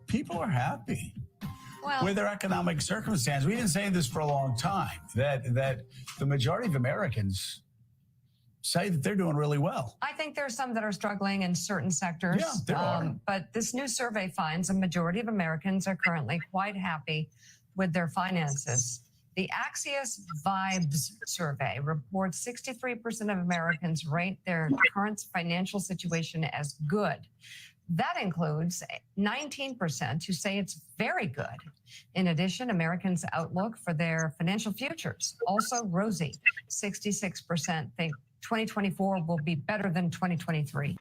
people are happy with their economic circumstance. We didn't say this for a long time, that the majority of Americans say that they're doing really well. I think there's some that are struggling in certain sectors. Yeah, there are. But this new survey finds a majority of Americans are currently quite happy with their finances. The Axios Vibes survey reports 63% of Americans rate their current financial situation as good. That includes 19% who say it's very good. In addition, Americans' outlook for their financial futures also rosy. 66% think 2024 will be better than 2023.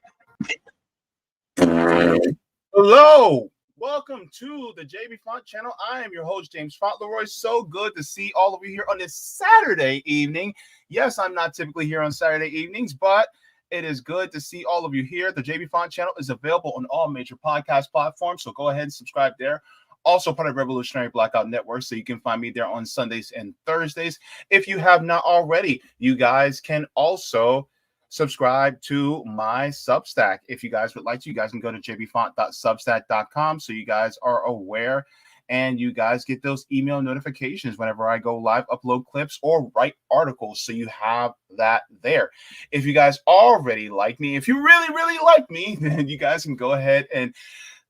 Hello, welcome to the Jaybefaunt channel. I am your host, James Fauntleroy. So good to see all of you here on this Saturday evening. Yes, I'm not typically here on Saturday evenings, but it is good to see all of you here. The Jaybefaunt channel is available on all major podcast platforms, so go ahead and subscribe there. Also part of Revolutionary Blackout Network, so you can find me there on Sundays and Thursdays. If you have not already, you guys can also subscribe to my Substack. If you guys would like to, you guys can go to jaybefaunt.substack.com so you guys are aware and you guys get those email notifications whenever I go live, upload clips, or write articles. So you have that there. If you guys already like me, if you really, really like me, then you guys can go ahead and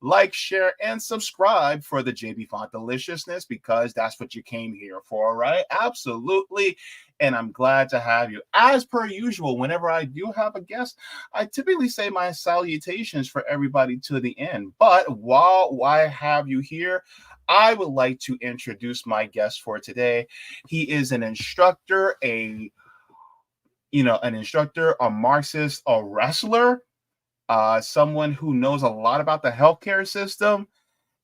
like, share, and subscribe for the Jaybefaunt deliciousness, because that's what you came here for, right? Absolutely. And I'm glad to have you. As per usual, whenever I do have a guest, I typically say my salutations for everybody to the end. But while I have you here, I would like to introduce my guest for today. He is an instructor, an instructor, a Marxist, a wrestler, someone who knows a lot about the healthcare system,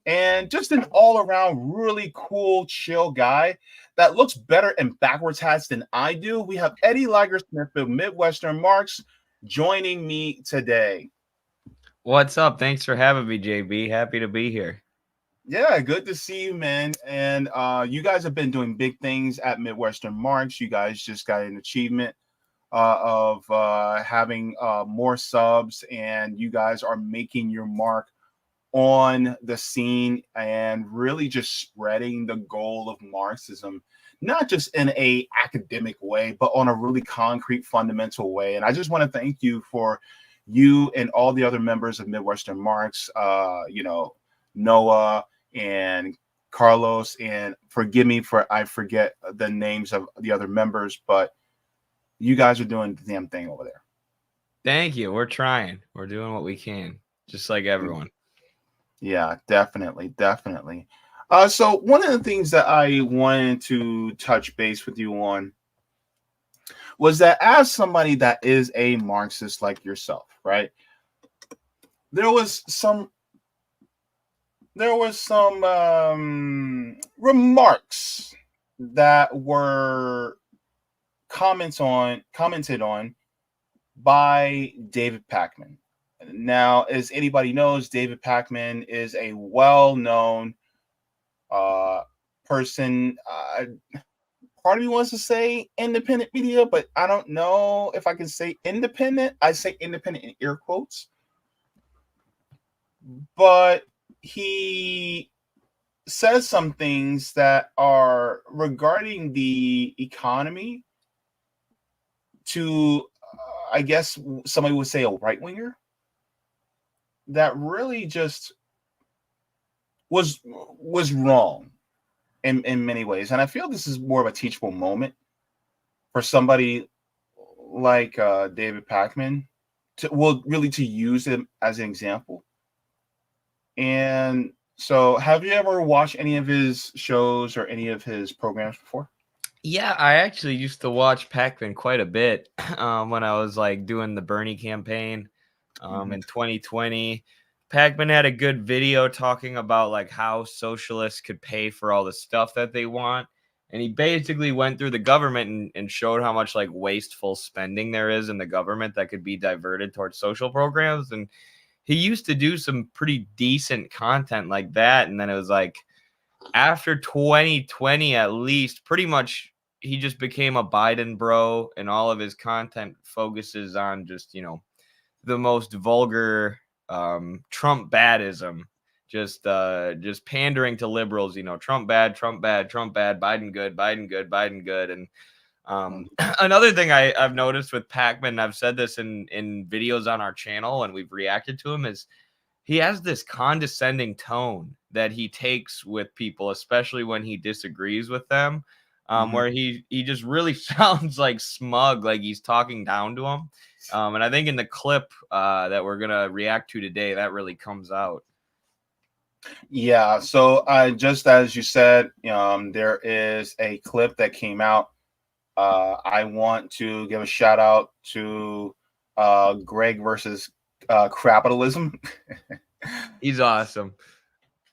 and just an all-around really cool, chill guy that looks better in backwards hats than I do. We have Eddie Liger Smith of Midwestern Marx joining me today. What's up? Thanks for having me, JB. Happy to be here. Yeah, good to see you, man. And you guys have been doing big things at Midwestern Marx. You guys just got an achievement of having more subs, and you guys are making your mark on the scene and really just spreading the goal of Marxism, not just in a academic way, but on a really concrete, fundamental way. And I just want to thank you for you and all the other members of Midwestern Marx, Noah and Carlos, and forgive me for I forget the names of the other members, but you guys are doing the damn thing over there. Thank you. We're trying. We're doing what we can, just like everyone. Yeah, definitely. So one of the things that I wanted to touch base with you on was that as somebody that is a Marxist like yourself, right? There was some remarks that were commented on by David Pakman. Now, as anybody knows, David Pakman is a well-known person. Part of me wants to say independent media, but I don't know if I can say independent. I say independent in air quotes. But he says some things that are regarding the economy to, I guess somebody would say, a right-winger, that really just was wrong in many ways. And I feel this is more of a teachable moment for somebody like David Pakman to use him as an example. And so, have you ever watched any of his shows or any of his programs before? Yeah, I actually used to watch Pakman quite a bit when I was doing the Bernie campaign in 2020. Pakman had a good video talking about how socialists could pay for all the stuff that they want. And he basically went through the government and showed how much wasteful spending there is in the government that could be diverted towards social programs. And he used to do some pretty decent content like that. And then it was after 2020, at least, pretty much he just became a Biden bro, and all of his content focuses on just, the most vulgar Trump badism just pandering to liberals. You know, Trump bad, Trump bad, Trump bad, Biden good, Biden good, Biden good. And another thing I've noticed with Pakman, I've said this in videos on our channel and we've reacted to him, is he has this condescending tone that he takes with people, especially when he disagrees with them, where he just really sounds like smug, like he's talking down to them. And I think in the clip that we're going to react to today, that really comes out. Yeah, so just as you said, there is a clip that came out. I want to give a shout out to Greg versus Capitalism. He's awesome.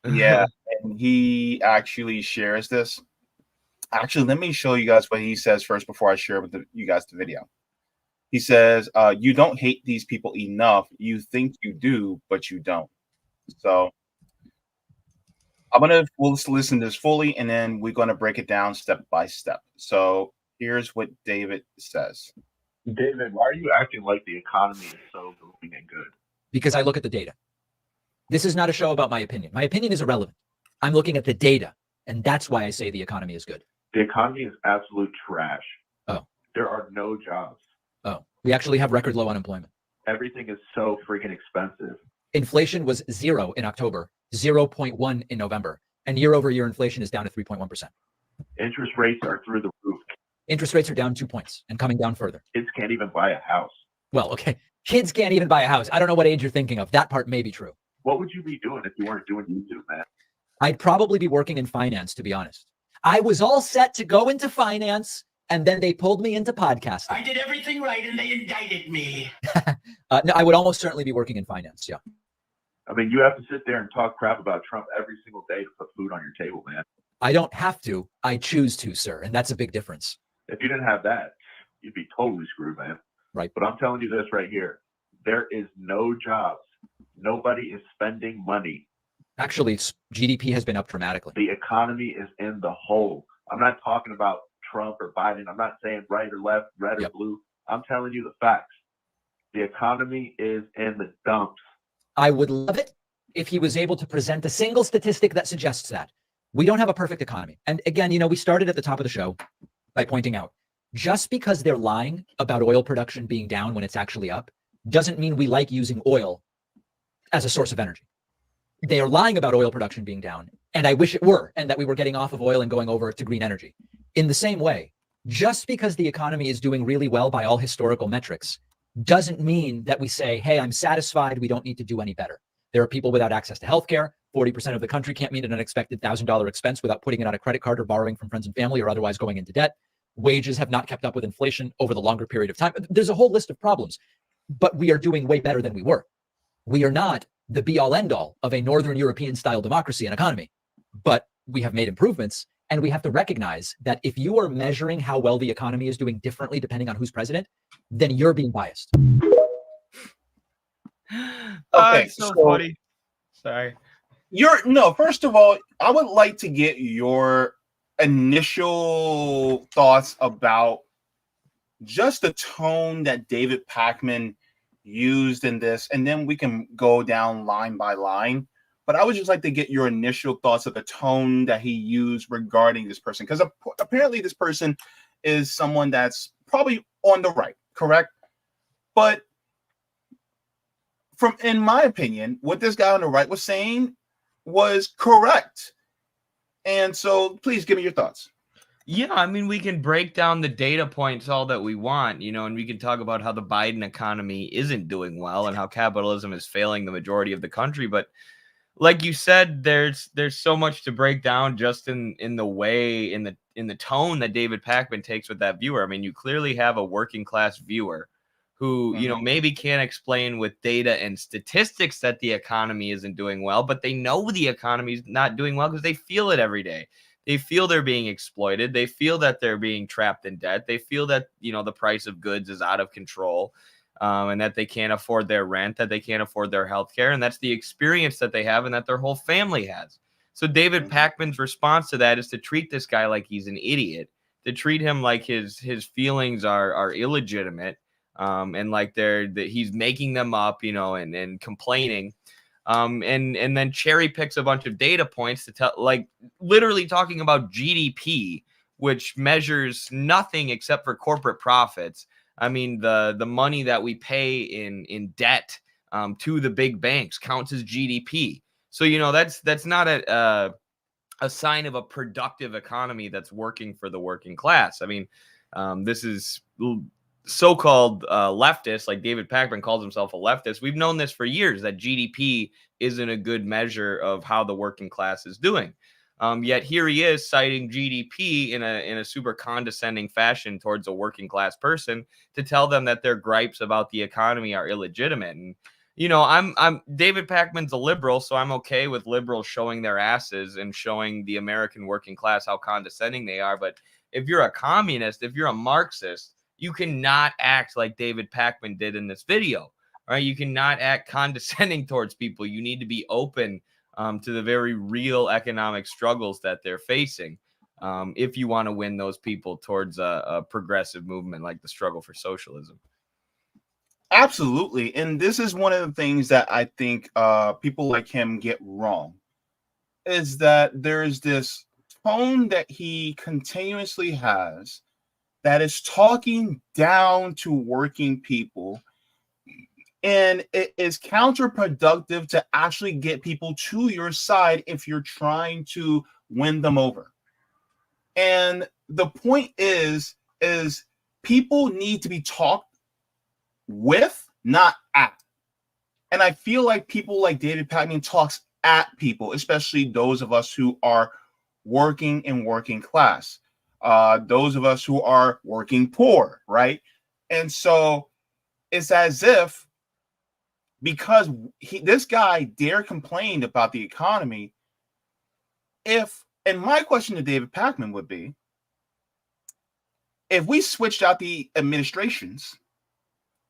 Yeah, and he actually shares this. Actually, let me show you guys what he says first before I share with you guys the video. He says, you don't hate these people enough. You think you do, but you don't. So we'll listen to this fully, and then we're going to break it down step by step. So here's what David says. David, why are you acting like the economy is so booming and good? Because I look at the data. This is not a show about my opinion. My opinion is irrelevant. I'm looking at the data, and that's why I say the economy is good. The economy is absolute trash. Oh. There are no jobs. Oh, we actually have record low unemployment. Everything is so freaking expensive. Inflation was 0 in October, 0.1 in November, and year-over-year inflation is down to 3.1%. Interest rates are through the roof. Interest rates are down 2 points and coming down further. Kids can't even buy a house. Well, okay. Kids can't even buy a house. I don't know what age you're thinking of. That part may be true. What would you be doing if you weren't doing YouTube, man? I'd probably be working in finance, to be honest. I was all set to go into finance, and then they pulled me into podcasting. I did everything right, and they indicted me. No, I would almost certainly be working in finance, yeah. I mean, you have to sit there and talk crap about Trump every single day to put food on your table, man. I don't have to. I choose to, sir, and that's a big difference. If you didn't have that, you'd be totally screwed, man. Right. But I'm telling you this right here. There is no jobs. Nobody is spending money. Actually, GDP has been up dramatically. The economy is in the hole. I'm not talking about Trump or Biden. I'm not saying right or left, red or blue. I'm telling you the facts. The economy is in the dumps. I would love it if he was able to present a single statistic that suggests that. We don't have a perfect economy. And again, we started at the top of the show by pointing out, just because they're lying about oil production being down when it's actually up, doesn't mean we like using oil as a source of energy. They are lying about oil production being down, and I wish it were, and that we were getting off of oil and going over to green energy. In the same way, just because the economy is doing really well by all historical metrics, doesn't mean that we say, hey, I'm satisfied, we don't need to do any better. There are people without access to healthcare. 40% of the country can't meet an unexpected $1,000 expense without putting it on a credit card or borrowing from friends and family or otherwise going into debt. Wages have not kept up with inflation over the longer period of time. There's a whole list of problems, but we are doing way better than we were. We are not the be-all end-all of a Northern European style democracy and economy, but we have made improvements, and we have to recognize that if you are measuring how well the economy is doing differently depending on who's president, then you're being biased. Okay, It's so so- funny. Sorry. First of all, I would like to get your initial thoughts about just the tone that David Pakman used in this, and then we can go down line by line. But I would just like to get your initial thoughts of the tone that he used regarding this person, because apparently this person is someone that's probably on the right, correct? But in my opinion, what this guy on the right was saying was correct. And so please give me your thoughts. Yeah, I mean, we can break down the data points all that we want, and we can talk about how the Biden economy isn't doing well and how capitalism is failing the majority of the country. But like you said, there's so much to break down just in the way, in the tone that David Pakman takes with that viewer. I mean, you clearly have a working class viewer who, maybe can't explain with data and statistics that the economy isn't doing well, but they know the economy is not doing well because they feel it every day. They feel they're being exploited. They feel that they're being trapped in debt. They feel that, the price of goods is out of control, and that they can't afford their rent, that they can't afford their health care. And that's the experience that they have and that their whole family has. So David Pakman's response to that is to treat this guy like he's an idiot, to treat him like his feelings are illegitimate, and like he's making them up, and complaining. and then cherry picks a bunch of data points to tell, like literally talking about GDP, which measures nothing except for corporate profits. I mean, the money that we pay in debt to the big banks counts as GDP. So, you know, that's not a sign of a productive economy that's working for the working class. I mean, this is so-called leftists, like David Pakman calls himself a leftist. We've known this for years, that GDP isn't a good measure of how the working class is doing. Yet here he is citing GDP in a super condescending fashion towards a working class person to tell them that their gripes about the economy are illegitimate. And you know, I'm David Pakman's a liberal, so I'm okay with liberals showing their asses and showing the American working class how condescending they are. But if you're a communist, if you're a Marxist, you cannot act like David Pakman did in this video, right? You cannot act condescending towards people. You need to be open to the very real economic struggles that they're facing if you want to win those people towards a progressive movement like the struggle for socialism. Absolutely. And this is one of the things that I think people like him get wrong, is that there is this tone that he continuously has that is talking down to working people. And it is counterproductive to actually get people to your side if you're trying to win them over. And the point is people need to be talked with, not at. And I feel like people like David Pakman talks at people, especially those of us who are working and working class, those of us who are working poor, right? And so it's as if, because this guy dare complain about the economy, and my question to David Pakman would be, if we switched out the administrations,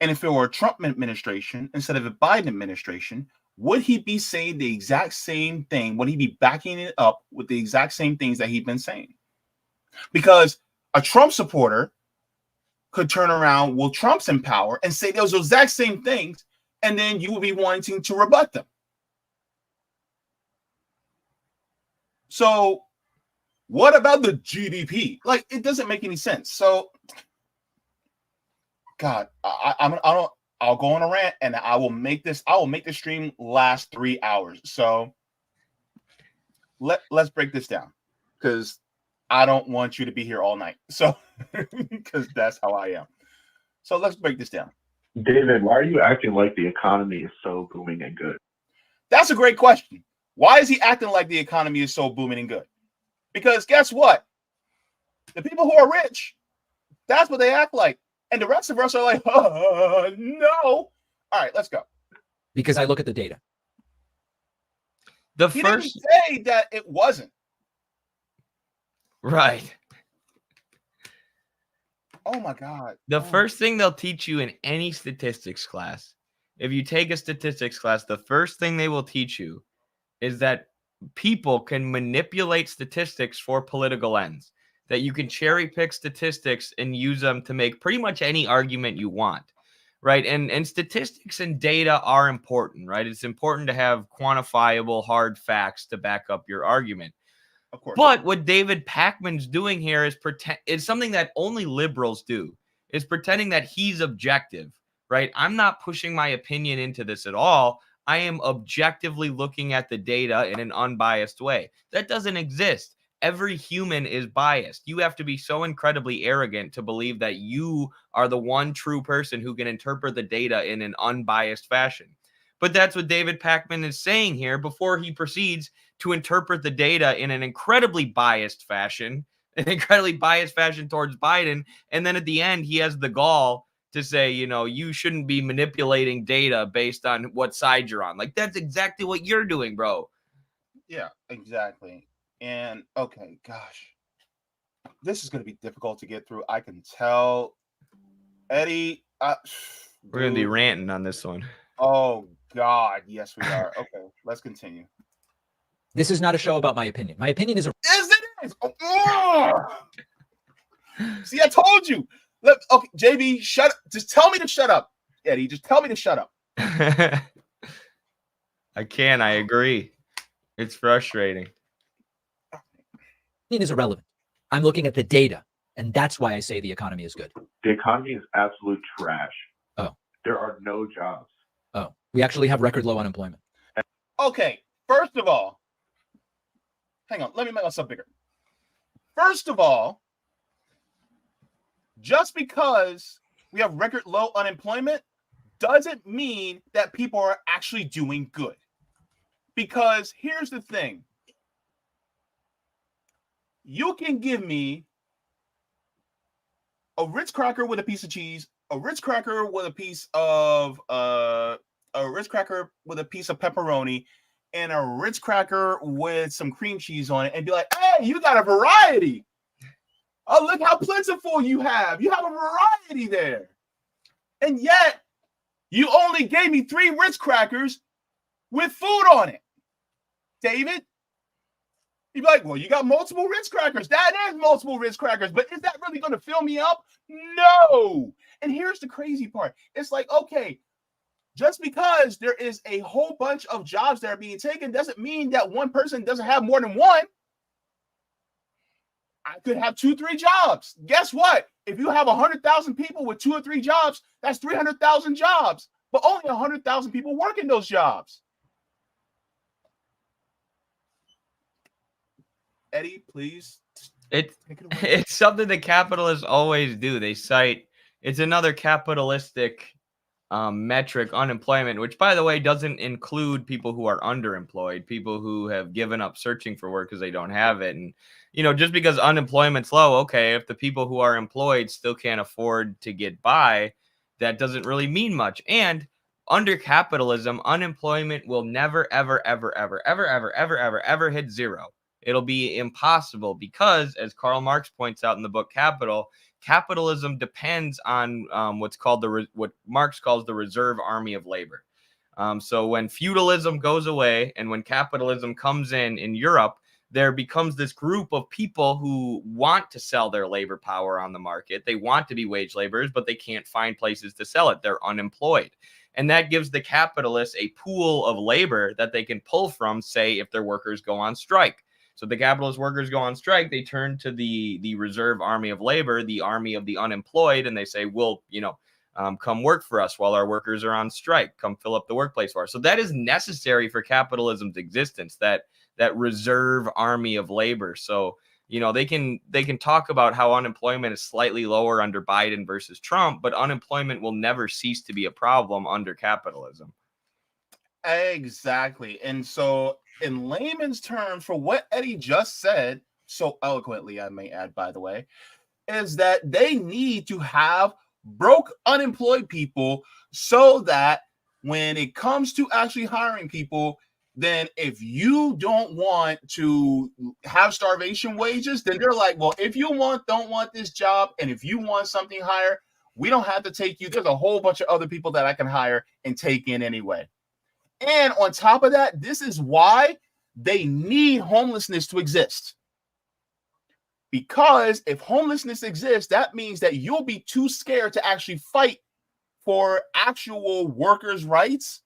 and if it were a Trump administration instead of a Biden administration, would he be saying the exact same thing? Would he be backing it up with the exact same things that he'd been saying? Because a Trump supporter could turn around while Trump's in power and say those exact same things, and then you would be wanting to rebut them. So what about the GDP? Like, it doesn't make any sense. So, God, I'll go on a rant, and I will make this stream last 3 hours. So let's break this down, because I don't want you to be here all night. So, because that's how I am. So let's break this down. David, why are you acting like the economy is so booming and good? That's a great question. Why is he acting like the economy is so booming and good? Because guess what? The people who are rich, that's what they act like. And the rest of us are like, oh, no. All right, let's go. Because I look at the data. He didn't say that it wasn't. Right. Oh, my God. The first thing they'll teach you in any statistics class, if you take a statistics class, the first thing they will teach you is that people can manipulate statistics for political ends, that you can cherry pick statistics and use them to make pretty much any argument you want, right? And statistics and data are important, right? It's important to have quantifiable hard facts to back up your argument. Of course. But what David Pakman's doing here is something that only liberals do, is pretending that he's objective, right? I'm not pushing my opinion into this at all. I am objectively looking at the data in an unbiased way. That doesn't exist. Every human is biased. You have to be so incredibly arrogant to believe that you are the one true person who can interpret the data in an unbiased fashion. But that's what David Pakman is saying here before he proceeds to interpret the data in an incredibly biased fashion towards Biden. And then at the end, he has the gall to say, you know, you shouldn't be manipulating data based on what side you're on. Like, that's exactly what you're doing, bro. Yeah, exactly. And okay, gosh, this is going to be difficult to get through. I can tell. Eddie, we're going to be ranting on this one. Oh, God. Yes, we are. Okay, let's continue. This is not a show about my opinion. My opinion is Yes, it is. Oh. See, I told you. Look, okay, JB, shut up. Just tell me to shut up, Eddie. Just tell me to shut up. I can. I agree. It's frustrating. Is irrelevant. I'm looking at the data, and that's why I say the economy is good. The economy is absolute trash. Oh. There are no jobs. Oh, we actually have record low unemployment. Okay, first of all, hang on, let me make myself bigger. First of all, just because we have record low unemployment doesn't mean that people are actually doing good. Because here's the thing. You can give me a Ritz cracker with a piece of cheese, a Ritz cracker with a piece of pepperoni, and a Ritz cracker with some cream cheese on it, and be like, "Hey, you got a variety. Oh, look how plentiful you have. You have a variety there." And yet, you only gave me 3 Ritz crackers with food on it. David? You'd be like, well, you got multiple Ritz crackers. That is multiple Ritz crackers, but is that really going to fill me up? No. And here's the crazy part. It's like, okay, just because there is a whole bunch of jobs that are being taken doesn't mean that one person doesn't have more than one. I could have 2, 3 jobs. Guess what? If you have 100,000 people with 2 or 3 jobs, that's 300,000 jobs, but only 100,000 people work in those jobs. Eddie, please. It's something that capitalists always do. They cite, it's another capitalistic metric, unemployment, which, by the way, doesn't include people who are underemployed, people who have given up searching for work because they don't have it. And, you know, just because unemployment's low, okay, if the people who are employed still can't afford to get by, that doesn't really mean much. And under capitalism, unemployment will never, ever, ever, ever, ever, ever, ever, ever, ever hit 0. It'll be impossible because, as Karl Marx points out in the book Capital, capitalism depends on what's called what Marx calls the reserve army of labor. So when feudalism goes away and when capitalism comes in Europe, there becomes this group of people who want to sell their labor power on the market. They want to be wage laborers, but they can't find places to sell it. They're unemployed. And that gives the capitalists a pool of labor that they can pull from, say, if their workers go on strike. So the capitalist workers go on strike, they turn to the reserve army of labor, the army of the unemployed, and they say, well, you know, come work for us while our workers are on strike. Come fill up the workplace for us. So that is necessary for capitalism's existence, that reserve army of labor. So, you know, they can talk about how unemployment is slightly lower under Biden versus Trump, but unemployment will never cease to be a problem under capitalism. Exactly. And so, in layman's terms, for what Eddie just said, so eloquently, I may add, by the way, is that they need to have broke, unemployed people so that when it comes to actually hiring people, then if you don't want to have starvation wages, then they're like, well, if you don't want this job, and if you want something higher, we don't have to take you. There's a whole bunch of other people that I can hire and take in anyway. And on top of that, this is why they need homelessness to exist. Because if homelessness exists, that means that you'll be too scared to actually fight for actual workers' rights.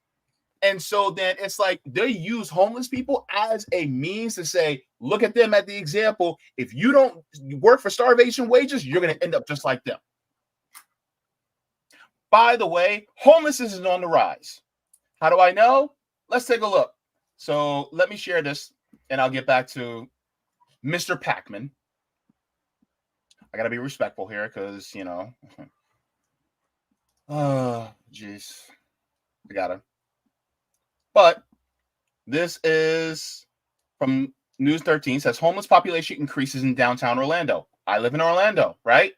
And so then it's like they use homeless people as a means to say, look at them at the example. If you don't work for starvation wages, you're going to end up just like them. By the way, homelessness is on the rise. How do I know? Let's take a look. So let me share this, and I'll get back to Mr. Pakman. I got to be respectful here because, you know, oh, jeez. I got to. But this is from News 13. Says homeless population increases in downtown Orlando. I live in Orlando, right?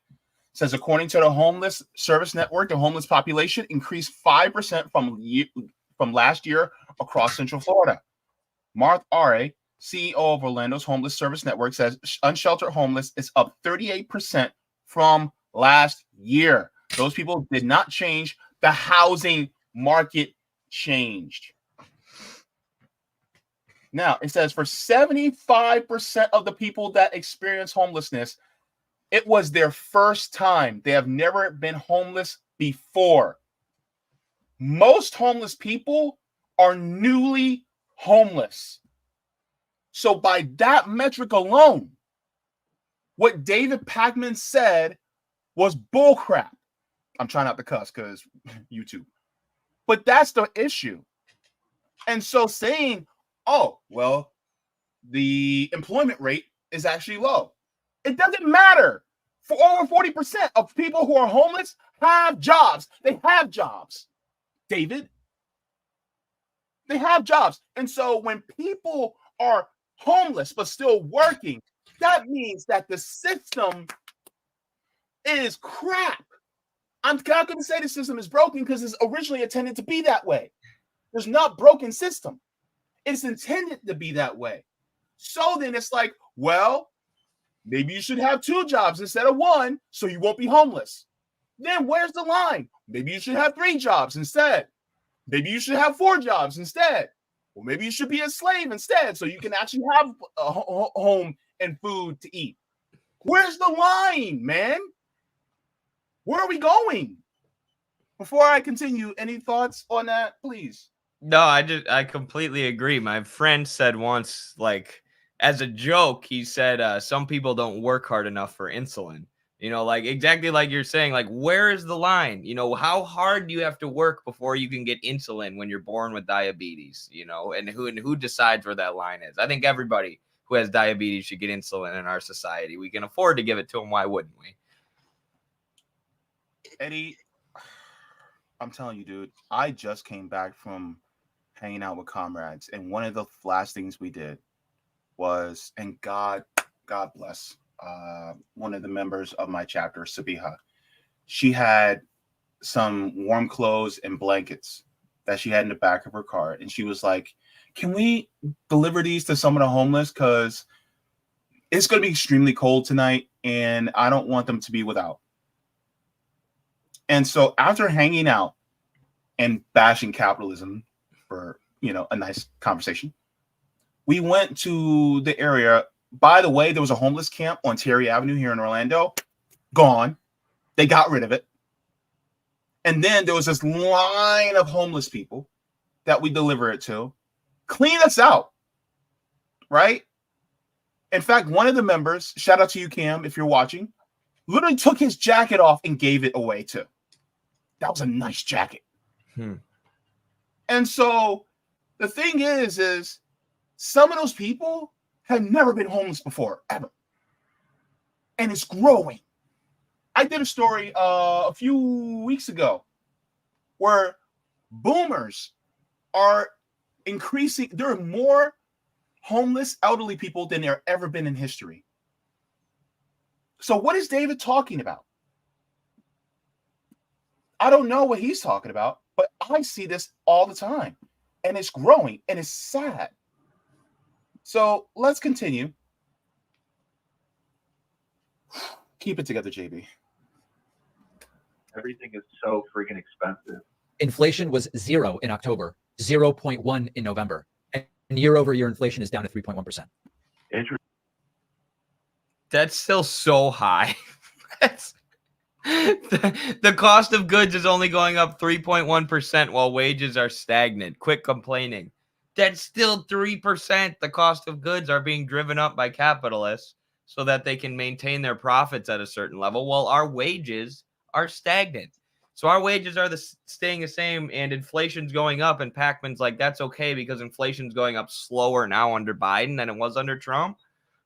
Says according to the Homeless Service Network, the homeless population increased 5% from last year across Central Florida. Mark Are, CEO of Orlando's Homeless Service Network, says unsheltered homeless is up 38% from last year. Those people did not change. The housing market changed. Now, it says for 75% of the people that experience homelessness, it was their first time. They have never been homeless before. Most homeless people are newly homeless. So by that metric alone, what David Pakman said was bullcrap. I'm trying not to cuss because YouTube. But that's the issue. And so saying, oh, well, the employment rate is actually low. It doesn't matter. For over 40% of people who are homeless have jobs. They have jobs, David. They have jobs. And so when people are homeless but still working, that means that the system is crap. I'm not going to say the system is broken because it's originally intended to be that way. There's not broken system. It's intended to be that way. So then it's like, well, maybe you should have 2 jobs instead of 1 so you won't be homeless. Then where's the line? Maybe you should have 3 jobs instead. Maybe you should have 4 jobs instead. Or maybe you should be a slave instead so you can actually have a home and food to eat. Where's the line, man? Where are we going? Before I continue, any thoughts on that, please? No, I completely agree. My friend said once, like, as a joke, he said, some people don't work hard enough for insulin. You know, like exactly like you're saying, like, where is the line? You know, how hard do you have to work before you can get insulin when you're born with diabetes? You know, and who decides where that line is? I think everybody who has diabetes should get insulin in our society. We can afford to give it to them. Why wouldn't we? Eddie, I'm telling you, dude, I just came back from hanging out with comrades, and one of the last things we did was, and God bless one of the members of my chapter, Sabiha. She had some warm clothes and blankets that she had in the back of her car, and she was like, can we deliver these to some of the homeless? Because it's going to be extremely cold tonight, and I don't want them to be without. And so after hanging out and bashing capitalism for, you know, a nice conversation, we went to the area. By the way, there was a homeless camp on Terry Avenue here in Orlando. Gone. They got rid of it. And then there was this line of homeless people that we deliver it to. Clean us out. Right? In fact, one of the members, shout out to you, Cam, if you're watching, literally took his jacket off and gave it away too. That was a nice jacket. And so the thing is some of those people have never been homeless before, ever. And it's growing. I did a story a few weeks ago where boomers are increasing. There are more homeless elderly people than there have ever been in history. So what is David talking about? I don't know what he's talking about, but I see this all the time, and it's growing, and it's sad. So let's continue. Keep it together, JB. Everything is so freaking expensive. Inflation was 0 in October, 0.1 in November, and year-over-year inflation is down to 3.1%. Interesting. That's still so high. The cost of goods is only going up 3.1% while wages are stagnant. Quit complaining. That's still 3%. The cost of goods are being driven up by capitalists so that they can maintain their profits at a certain level while our wages are stagnant. So our wages are staying the same and inflation's going up, and Pakman's like, that's okay because inflation's going up slower now under Biden than it was under Trump.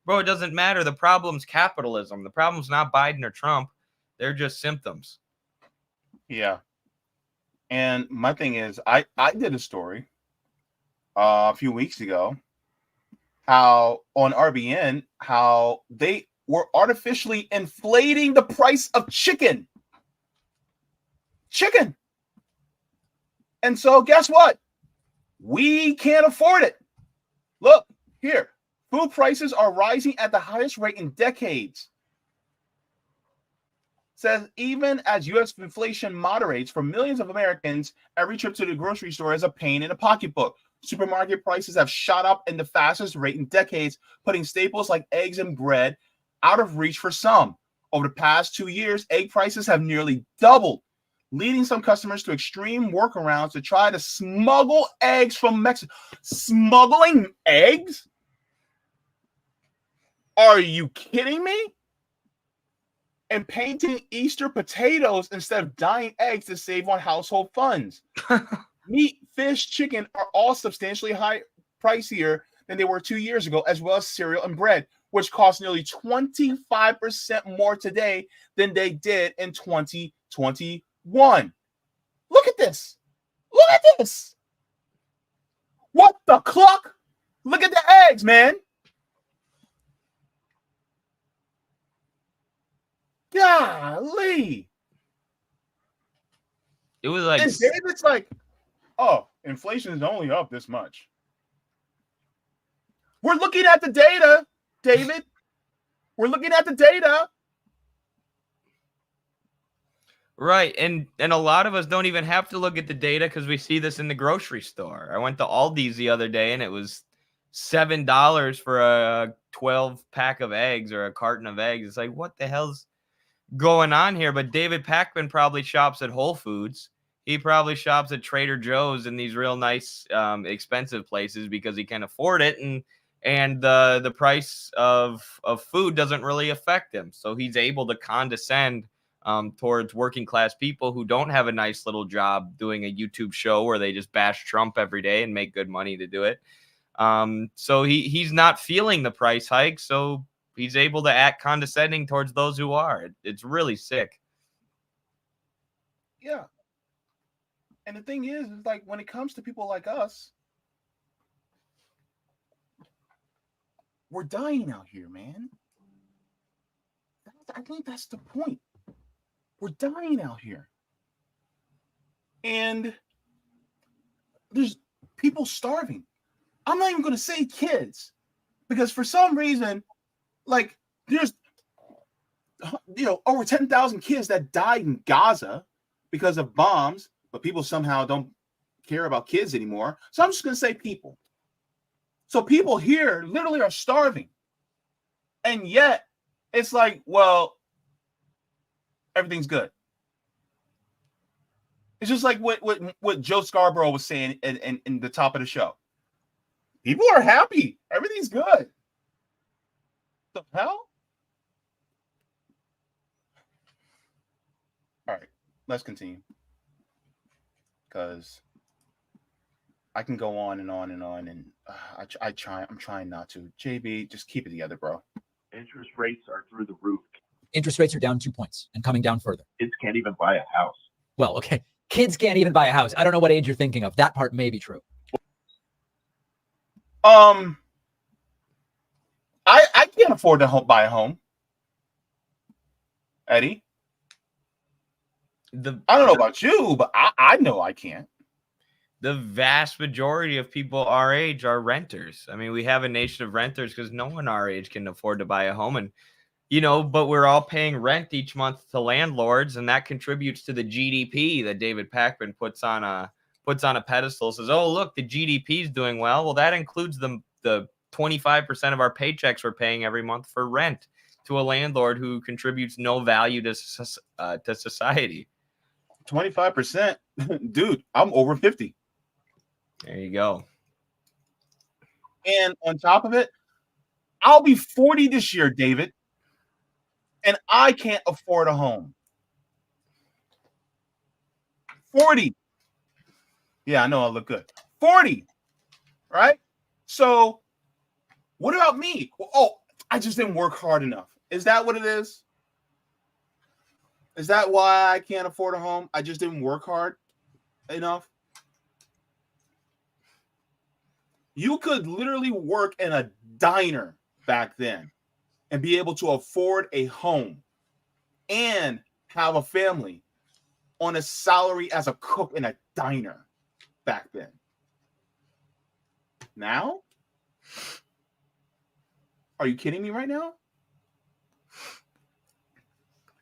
Bro, it doesn't matter. The problem's capitalism. The problem's not Biden or Trump. They're just symptoms. Yeah. And my thing is, I did a story a few weeks ago how on RBN, how they were artificially inflating the price of chicken. And so guess what? We can't afford it. Look here. Food prices are rising at the highest rate in decades. Says even as U.S. inflation moderates for millions of Americans, every trip to the grocery store is a pain in the pocketbook. Supermarket prices have shot up in the fastest rate in decades, putting staples like eggs and bread out of reach for some. Over the past 2 years, egg prices have nearly doubled. leading some customers to extreme workarounds to try to smuggle eggs from Mexico. Smuggling eggs? Are you kidding me? And painting Easter potatoes instead of dying eggs to save on household funds. Meat, fish, chicken are all substantially pricier than they were 2 years ago, as well as cereal and bread, which cost nearly 25% more today than they did in 2021. Look at this. Look at this. What the cluck? Look at the eggs, man. Golly. It was like, And David's like, oh, inflation is only up this much. We're looking at the data, David. We're looking at the data. right. And a lot of us don't even have to look at the data because we see this in the grocery store. I went to Aldi's the other day and it was $7 for a 12 pack of eggs or a carton of eggs. It's like, what the hell's going on here? But David Pakman probably shops at Whole Foods. He probably shops at Trader Joe's and these real nice, expensive places because he can afford it. And the price of food doesn't really affect him. So he's able to condescend towards working class people who don't have a nice little job doing a YouTube show where they just bash Trump every day and make good money to do it. So he's not feeling the price hike. So he's able to act condescending towards those who are. It's really sick. Yeah. And the thing is like when it comes to people like us, we're dying out here, man. I think that's the point. We're dying out here. And there's people starving. I'm not even going to say kids because for some reason, like there's, over 10,000 kids that died in Gaza because of bombs, but people somehow don't care about kids anymore. So I'm just going to say people. So people here literally are starving. And yet it's like, well, everything's good. It's just like what Joe Scarborough was saying in the top of the show. People are happy. Everything's good. The hell? All right, let's continue. Because I can go on and on and on, and I'm trying not to. JB, just keep it together, bro. Interest rates are through the roof. Interest rates are down 2 points and coming down further. Kids can't even buy a house. Well, okay. Kids can't even buy a house. I don't know what age you're thinking of. That part may be true. I can't afford to buy a home. Eddie? I don't know about you, but I know I can't. The vast majority of people our age are renters. I mean, we have a nation of renters because no one our age can afford to buy a home. And, but we're all paying rent each month to landlords, and that contributes to the GDP that David Pakman puts on a pedestal. Says, oh, look, the GDP is doing well. Well, that includes the 25% of our paychecks we're paying every month for rent to a landlord who contributes no value to society. 25%? Dude, I'm over 50. There you go. And on top of it, I'll be 40 this year, David. And I can't afford a home. 40. Yeah, I know I look good. 40. Right? So what about me? Oh, I just didn't work hard enough. Is that what it is? Is that why I can't afford a home? I just didn't work hard enough? You could literally work in a diner back then and be able to afford a home and have a family on a salary as a cook in a diner back then. Now? Are you kidding me right now?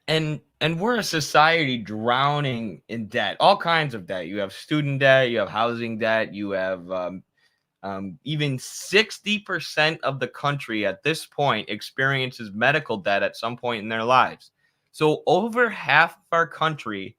And we're a society drowning in debt, all kinds of debt. You have student debt, you have housing debt, you have even 60% of the country at this point experiences medical debt at some point in their lives. So over half of our country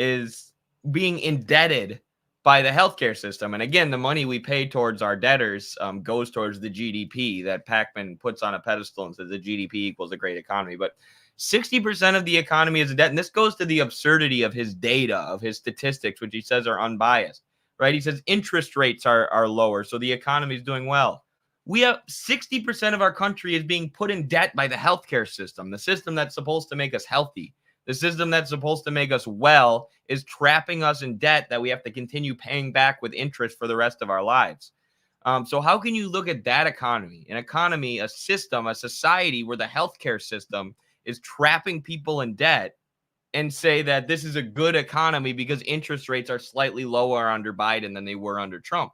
is being indebted by the healthcare system. And again, the money we pay towards our debtors goes towards the GDP that Pakman puts on a pedestal and says the GDP equals a great economy. But 60% of the economy is a debt. And this goes to the absurdity of his data, of his statistics, which he says are unbiased, right? He says interest rates are lower, so the economy is doing well. We have 60% of our country is being put in debt by the healthcare system, the system that's supposed to make us healthy. The system that's supposed to make us well is trapping us in debt that we have to continue paying back with interest for the rest of our lives. So how can you look at that economy, an economy, a system, a society where the healthcare system is trapping people in debt and say that this is a good economy because interest rates are slightly lower under Biden than they were under Trump?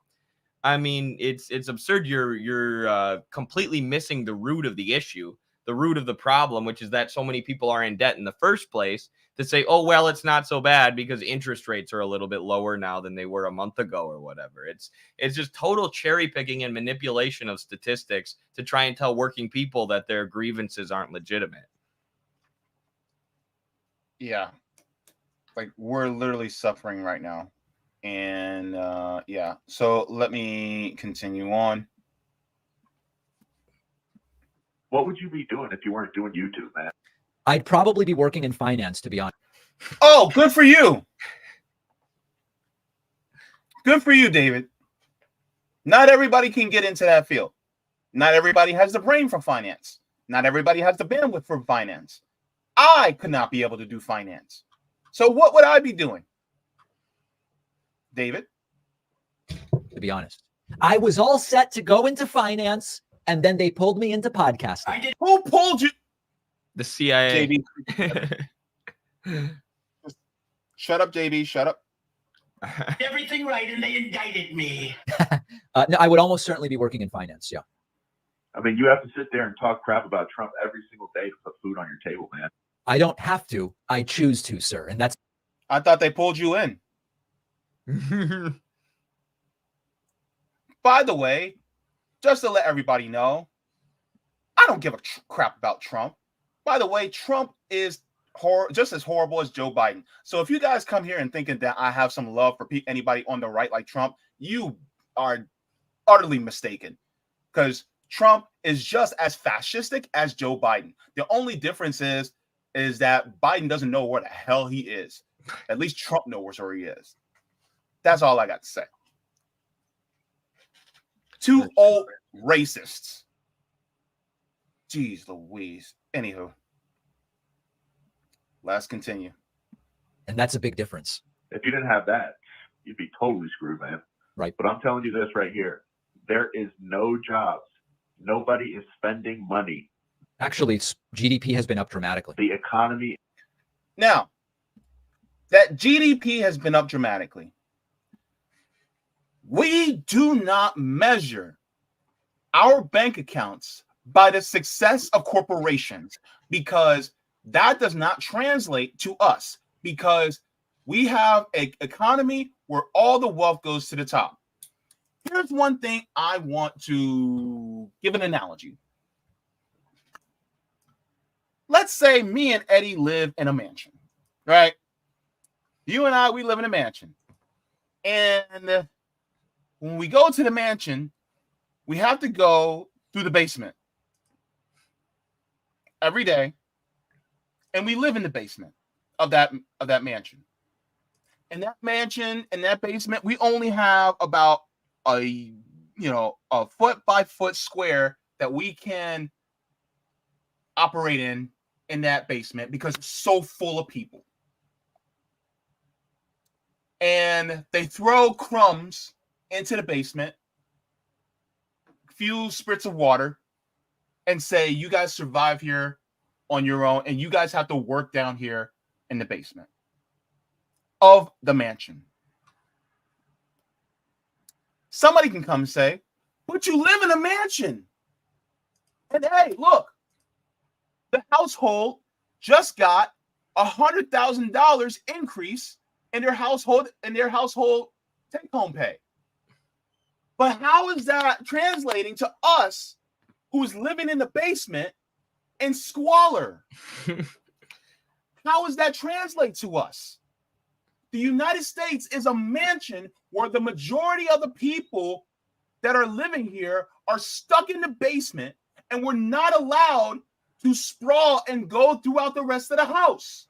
I mean, it's absurd. You're completely missing the root of the issue, the root of the problem, which is that so many people are in debt in the first place, to say, oh, well, it's not so bad because interest rates are a little bit lower now than they were a month ago or whatever. It's just total cherry picking and manipulation of statistics to try and tell working people that their grievances aren't legitimate. Yeah. Like, we're literally suffering right now. And yeah, so let me continue on. What would you be doing if you weren't doing YouTube, man? I'd probably be working in finance, to be honest. Oh, good for you. Good for you, David. Not everybody can get into that field. Not everybody has the brain for finance. Not everybody has the bandwidth for finance. I could not be able to do finance. So what would I be doing? David? To be honest, I was all set to go into finance, and then they pulled me into podcasting. Who pulled you? The CIA. JB. Shut up, JB. Shut up. Everything right, and they indicted me. No, I would almost certainly be working in finance. Yeah. I mean, you have to sit there and talk crap about Trump every single day to put food on your table, man. I don't have to. I choose to, sir. And that's. I thought they pulled you in. By the way, just to let everybody know, I don't give a crap about Trump. By the way, Trump is just as horrible as Joe Biden. So if you guys come here and thinking that I have some love for anybody on the right like Trump, you are utterly mistaken, because Trump is just as fascistic as Joe Biden. The only difference is that Biden doesn't know where the hell he is. At least Trump knows where he is. That's all I got to say. Two old racists. Jeez Louise. Anywho, let's continue. And that's a big difference. If you didn't have that, you'd be totally screwed, man. Right. But I'm telling you this right here. There is no jobs. Nobody is spending money. Actually, GDP has been up dramatically. The economy. Now, that GDP has been up dramatically. We do not measure our bank accounts by the success of corporations, because that does not translate to us, because we have an economy where all the wealth goes to the top. Here's one thing I want to give an analogy. Let's say me and Eddie live in a mansion, right? You and I, we live in a mansion. And when we go to the mansion, we have to go through the basement every day. And we live in the basement of that mansion. In that mansion, in that basement, we only have about a foot by foot square that we can operate in that basement, because it's so full of people. And they throw crumbs into the basement, few spritz of water, and say, you guys survive here on your own, and you guys have to work down here in the basement of the mansion. Somebody can come and say, but you live in a mansion. And hey, look, the household just got $100,000 increase in their household take-home pay. But how is that translating to us who's living in the basement in squalor? How does that translate to us? The United States is a mansion where the majority of the people that are living here are stuck in the basement, and we're not allowed to sprawl and go throughout the rest of the house.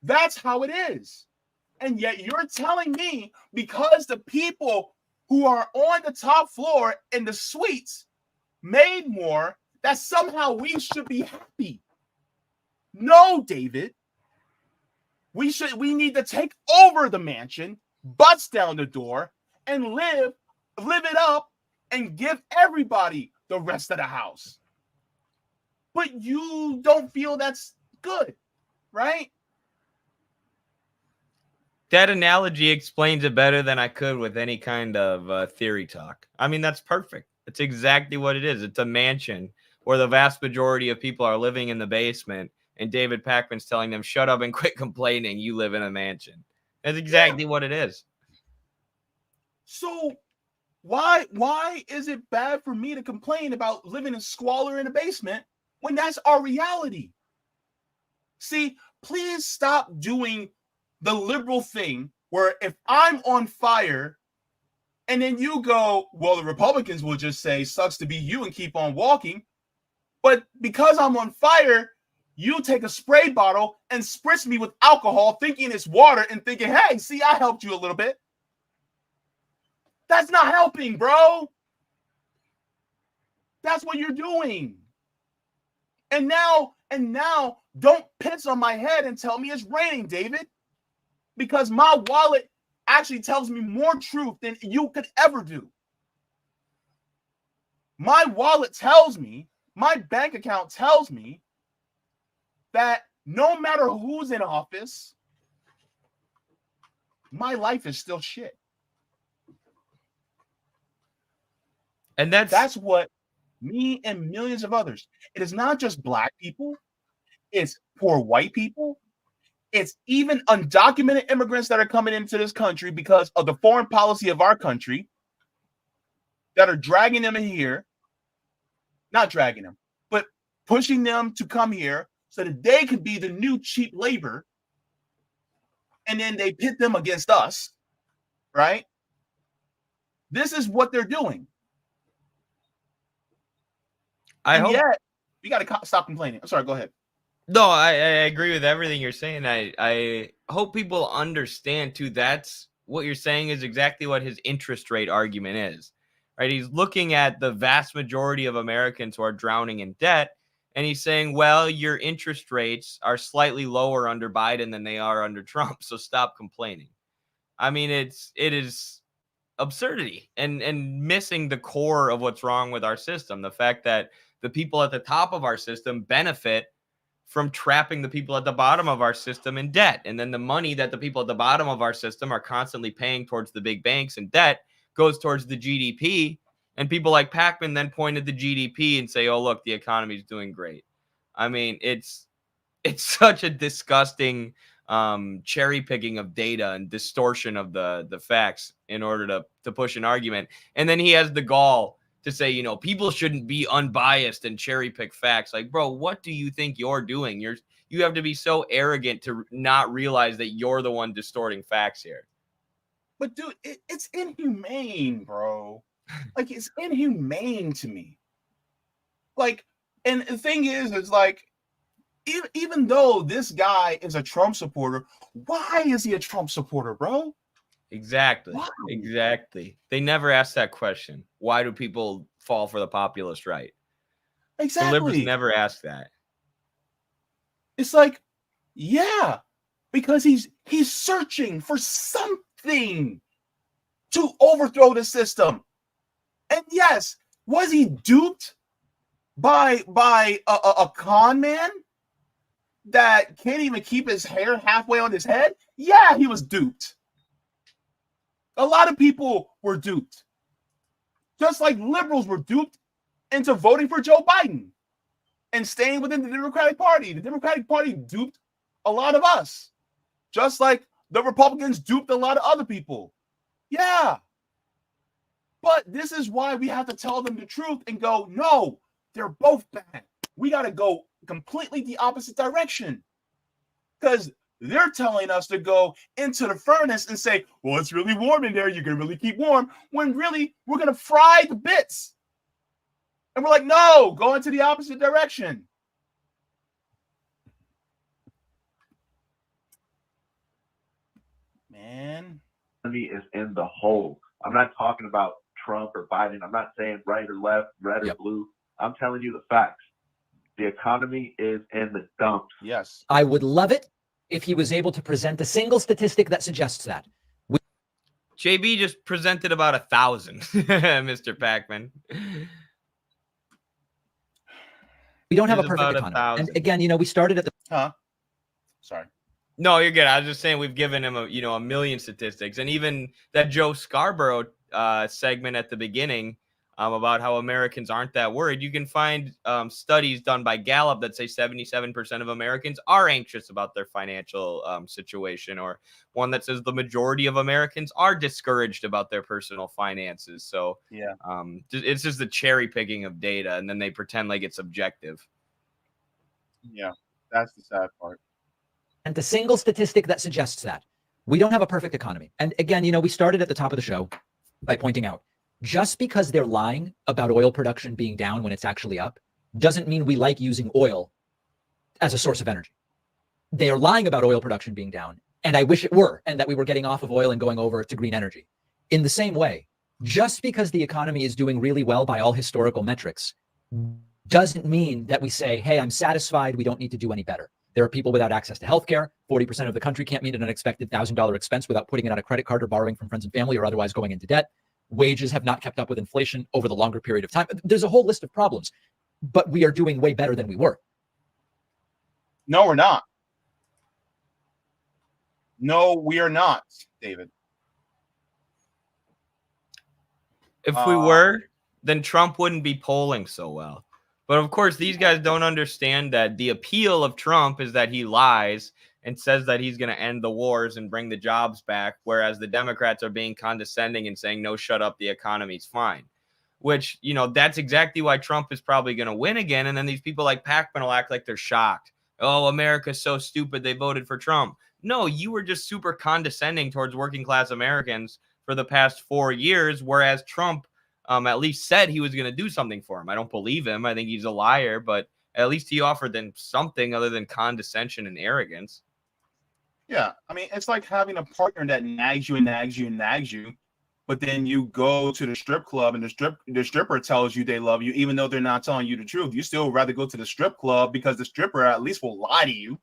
That's how it is. And yet you're telling me because the people who are on the top floor in the suites made more, that somehow we should be happy. No, David. We need to take over the mansion, bust down the door, and live it up and give everybody the rest of the house. But you don't feel that's good, right? That analogy explains it better than I could with any kind of theory talk. I mean, that's perfect. It's exactly what it is. It's a mansion where the vast majority of people are living in the basement, and David Pakman's telling them, shut up and quit complaining. You live in a mansion. That's exactly what it is. So why is it bad for me to complain about living in squalor in a basement when that's our reality? See, please stop doing the liberal thing where if I'm on fire and then you go, well, the Republicans will just say, sucks to be you, and keep on walking. But because I'm on fire, you take a spray bottle and spritz me with alcohol, thinking it's water and thinking, hey, see, I helped you a little bit. That's not helping, bro. That's what you're doing. And now, don't piss on my head and tell me it's raining, David. Because my wallet actually tells me more truth than you could ever do. My wallet tells me, my bank account tells me that no matter who's in office, my life is still shit. And that's what me and millions of others. It is not just black people. It's poor white people. It's even undocumented immigrants that are coming into this country because of the foreign policy of our country that are dragging them in here. Not dragging them, but pushing them to come here so that they could be the new cheap labor. And then they pit them against us, right? This is what they're doing. Yet, we got to stop complaining. I'm sorry, go ahead. No, I agree with everything you're saying. I hope people understand, too, that's what you're saying is exactly what his interest rate argument is, right? He's looking at the vast majority of Americans who are drowning in debt, and he's saying, well, your interest rates are slightly lower under Biden than they are under Trump, so stop complaining. I mean, it is absurdity and missing the core of what's wrong with our system, the fact that the people at the top of our system benefit from trapping the people at the bottom of our system in debt. And then the money that the people at the bottom of our system are constantly paying towards the big banks in debt goes towards the GDP. And people like Pakman then point at the GDP and say, oh, look, the economy is doing great. I mean, it's such a disgusting cherry picking of data and distortion of the facts in order to push an argument. And then he has the gall to say, you know, people shouldn't be unbiased and cherry pick facts. Like, bro, what do you think you're doing? You have to be so arrogant to not realize that you're the one distorting facts here. But dude, it's inhumane, bro. Like, it's inhumane to me. Like, and the thing is like, even though this guy is a Trump supporter, why is he a Trump supporter, bro? Exactly. Why? Exactly. They never ask that question. Why do people fall for the populist right? Exactly. The liberals never ask that. It's like, yeah, because he's searching for something to overthrow the system. And yes, was he duped by a con man that can't even keep his hair halfway on his head? Yeah, he was duped. A lot of people were duped. Just like liberals were duped into voting for Joe Biden and staying within the Democratic Party. The Democratic Party duped a lot of us. Just like the Republicans duped a lot of other people. Yeah. But this is why we have to tell them the truth and go, no, they're both bad. We got to go completely the opposite direction. Because They're telling us to go into the furnace and say, well, it's really warm in there. You can really keep warm, when really we're going to fry the bits. And we're like, no, go into the opposite direction. Man. Economy is in the hole. I'm not talking about Trump or Biden. I'm not saying right or left, red or blue. I'm telling you the facts. The economy is in the dumps. Yes. I would love it if he was able to present a single statistic that suggests that. JB just presented about 1,000, Mr. Pakman. We don't have a There's perfect about economy. 1,000. And again, you know, we started at the Sorry. No, you're good. I was just saying we've given him a million statistics, and even that Joe Scarborough segment at the beginning about how Americans aren't that worried. You can find studies done by Gallup that say 77% of Americans are anxious about their financial situation, or one that says the majority of Americans are discouraged about their personal finances. So yeah, it's just the cherry picking of data, and then they pretend like it's objective. Yeah, that's the sad part. and a single statistic that suggests that. We don't have a perfect economy. And again, you know, we started at the top of the show by pointing out, just because they're lying about oil production being down when it's actually up, doesn't mean we like using oil as a source of energy. They are lying about oil production being down, and I wish it were, and that we were getting off of oil and going over to green energy. In the same way, just because the economy is doing really well by all historical metrics, doesn't mean that we say, hey, I'm satisfied, we don't need to do any better. There are people without access to healthcare. 40% of the country can't meet an unexpected $1,000 expense without putting it on a credit card or borrowing from friends and family or otherwise going into debt. Wages have not kept up with inflation over the longer period of time. There's a whole list of problems, but we are doing way better than we were. No, we're not. No, we are not, David. If we were, then Trump wouldn't be polling so well. But of course, these guys don't understand that the appeal of Trump is that he lies and says that he's going to end the wars and bring the jobs back, whereas the Democrats are being condescending and saying, no, shut up, the economy's fine. Which, you know, that's exactly why Trump is probably going to win again. And then these people like Pakman will act like they're shocked. Oh, America's so stupid, they voted for Trump. No, you were just super condescending towards working class Americans for the past 4 years, whereas Trump at least said he was going to do something for him. I don't believe him. I think he's a liar, but at least he offered them something other than condescension and arrogance. Yeah, I mean, it's like having a partner that nags you and nags you and nags you, but then you go to the strip club and the stripper tells you they love you, even though they're not telling you the truth. You still rather go to the strip club because the stripper at least will lie to you.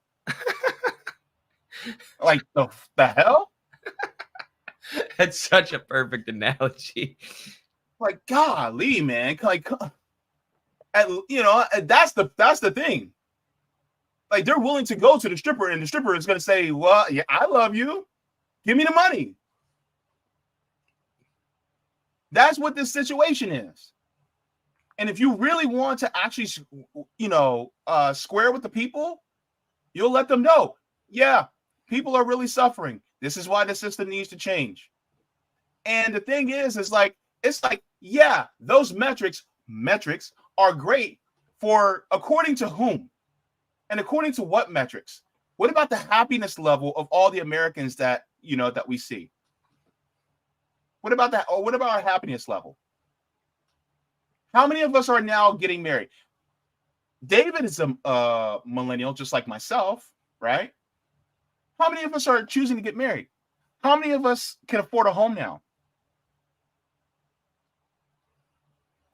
Like the hell? That's such a perfect analogy. Like, golly, man. Like, and you know, that's the thing. Like, they're willing to go to the stripper, and the stripper is going to say, well, yeah, I love you. Give me the money. That's what this situation is. And if you really want to actually, you know, square with the people, you'll let them know, yeah, people are really suffering. This is why the system needs to change. And the thing is it's like, yeah, those metrics are great for according to whom? And according to what metrics? What about the happiness level of all the Americans that, you know, that we see? What about that? Or what about our happiness level? How many of us are now getting married? David is a millennial, just like myself, right? How many of us are choosing to get married? How many of us can afford a home now?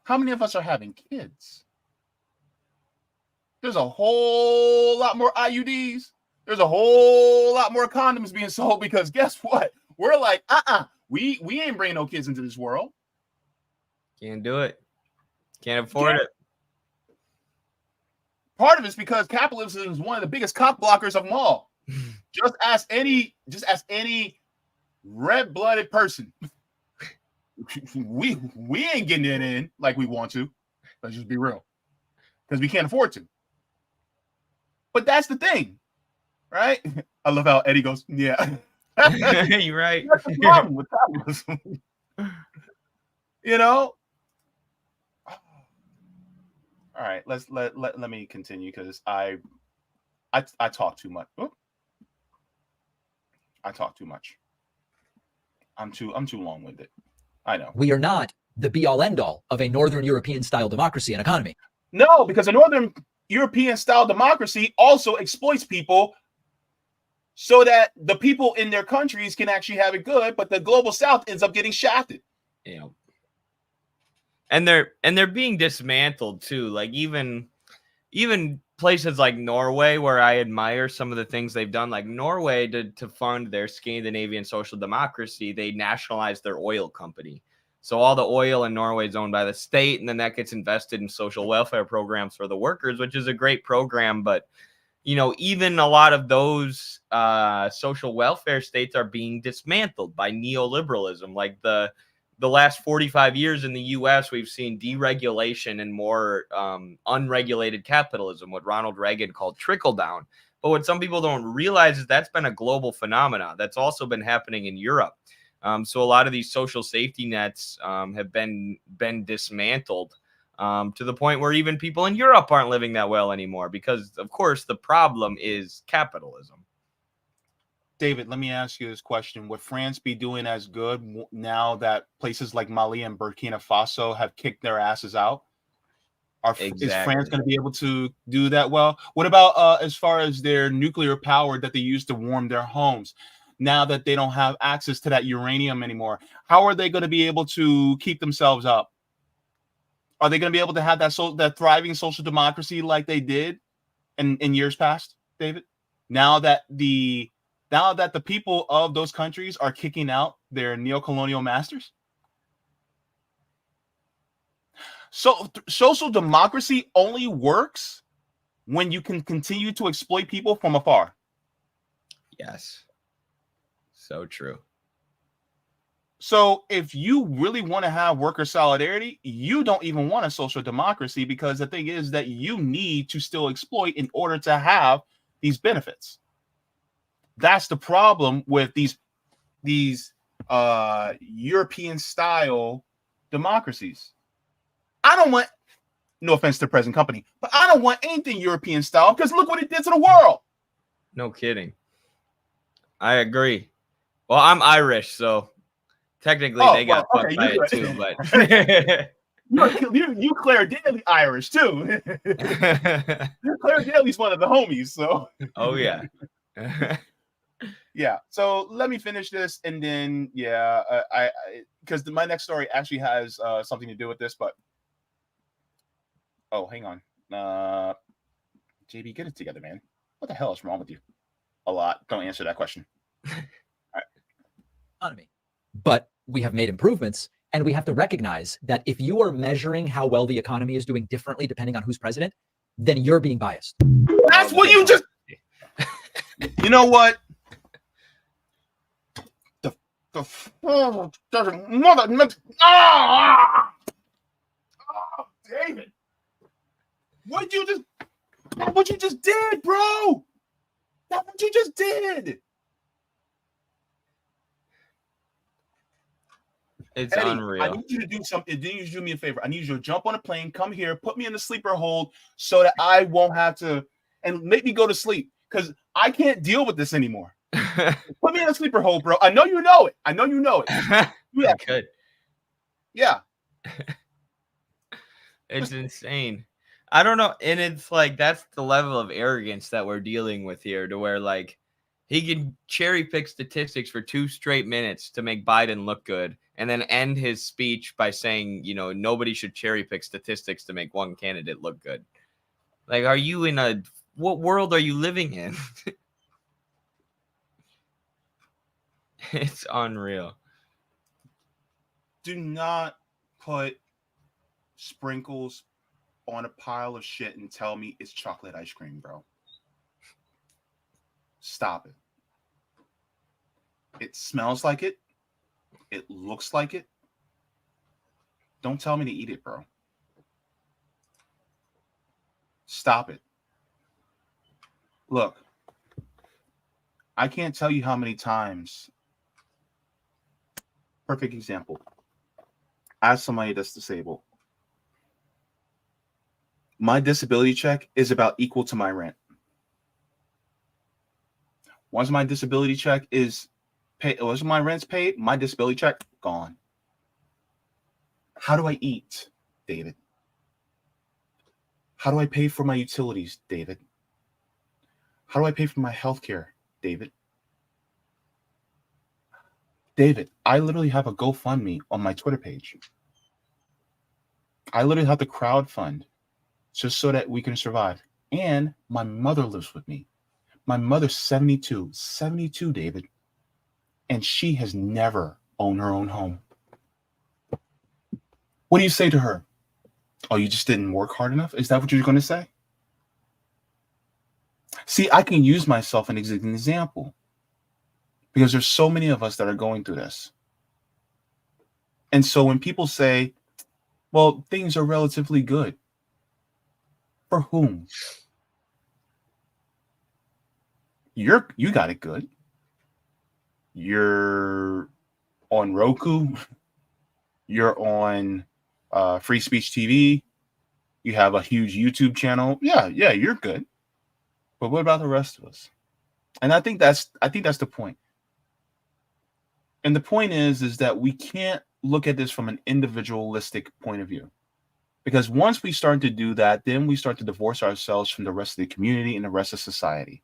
How many of us are having kids? There's a whole lot more IUDs. There's a whole lot more condoms being sold because guess what? We're like, we ain't bringing no kids into this world. Can't do it. Can't afford it. Part of it's because capitalism is one of the biggest cock blockers of them all. Just ask any red-blooded person. We ain't getting it in like we want to. Let's just be real. Because we can't afford to. But that's the thing, right? I love how Eddie goes, yeah. You're right. That's the problem with capitalism. You know? All right, let me continue because I talk too much. Oh. I talk too much. I'm too long-winded. I know. We are not the be-all end-all of a Northern European style democracy and economy. No, because a Northern European style democracy also exploits people so that the people in their countries can actually have it good, but the global South ends up getting shafted. You know, and they're being dismantled too. Like even places like Norway, where I admire some of the things they've done, like Norway to fund their Scandinavian social democracy, they nationalized their oil company. So all the oil in Norway is owned by the state, and then that gets invested in social welfare programs for the workers, which is a great program. But, you know, even a lot of those social welfare states are being dismantled by neoliberalism. Like the last 45 years in the U.S., we've seen deregulation and more unregulated capitalism, what Ronald Reagan called trickle down. But what some people don't realize is that's been a global phenomenon. That's also been happening in Europe. So a lot of these social safety nets have been dismantled to the point where even people in Europe aren't living that well anymore because, of course, the problem is capitalism. David, let me ask you this question. Would France be doing as good now that places like Mali and Burkina Faso have kicked their asses out? Is France going to be able to do that well? What about as far as their nuclear power that they use to warm their homes? Now that they don't have access to that uranium anymore, how are they going to be able to keep themselves up? Are they going to be able to have that thriving social democracy like they did in years past, David? Now that the people of those countries are kicking out their neocolonial masters? So social democracy only works when you can continue to exploit people from afar. Yes. So true. So if you really want to have worker solidarity, you don't even want a social democracy, because the thing is that you need to still exploit in order to have these benefits. That's the problem with these European style democracies. I don't want, no offense to the present company, but I don't want anything European style, because look what it did to the world. No kidding. I agree. Well, I'm Irish, so technically they got fucked by it too, but you Claire Daly Irish too. Claire Daly's one of the homies, so oh yeah. Yeah. So let me finish this, and then I because my next story actually has something to do with this, but hang on, JB, get it together, man. What the hell is wrong with you? A lot. Don't answer that question. Economy. But we have made improvements, and we have to recognize that if you are measuring how well the economy is doing differently depending on who's president, then you're being biased. That's what you just. You know what? David, what you just did, bro? That's what you just did. It's Eddie, unreal. I need you to do something. I need you to do me a favor. I need you to jump on a plane, come here, put me in the sleeper hold so that I won't have to, and make me go to sleep, because I can't deal with this anymore. Put me in a sleeper hold, bro. I know you know it. Yeah. Good. Yeah. It's insane. I don't know. And it's like, that's the level of arrogance that we're dealing with here, to where like he can cherry pick statistics for 2 straight minutes to make Biden look good, and then end his speech by saying, you know, nobody should cherry pick statistics to make one candidate look good. Like, are you in what world are you living in? It's unreal. Do not put sprinkles on a pile of shit and tell me it's chocolate ice cream, bro. Stop it. It smells like it. It looks like it. Don't tell me to eat it, bro. Stop it. Look, I can't tell you how many times. Perfect example. As somebody that's disabled, my disability check is about equal to my rent. Once my disability check is Was my rent's paid? My disability check gone. How do I eat, David? How do I pay for my utilities, David? How do I pay for my health care, David? David, I literally have a GoFundMe on my Twitter page. I literally have to crowdfund just so that we can survive. And my mother lives with me. My mother's 72, David. And she has never owned her own home. What do you say to her? Oh, you just didn't work hard enough? Is that what you're going to say? See, I can use myself as an example because there's so many of us that are going through this. And so when people say, well, things are relatively good, for whom? You got it good. You're on Roku. You're on Free Speech TV. You have a huge YouTube channel. Yeah, you're good. But what about the rest of us? And I think that's the point. And the point is that we can't look at this from an individualistic point of view. Because once we start to do that, then we start to divorce ourselves from the rest of the community and the rest of society.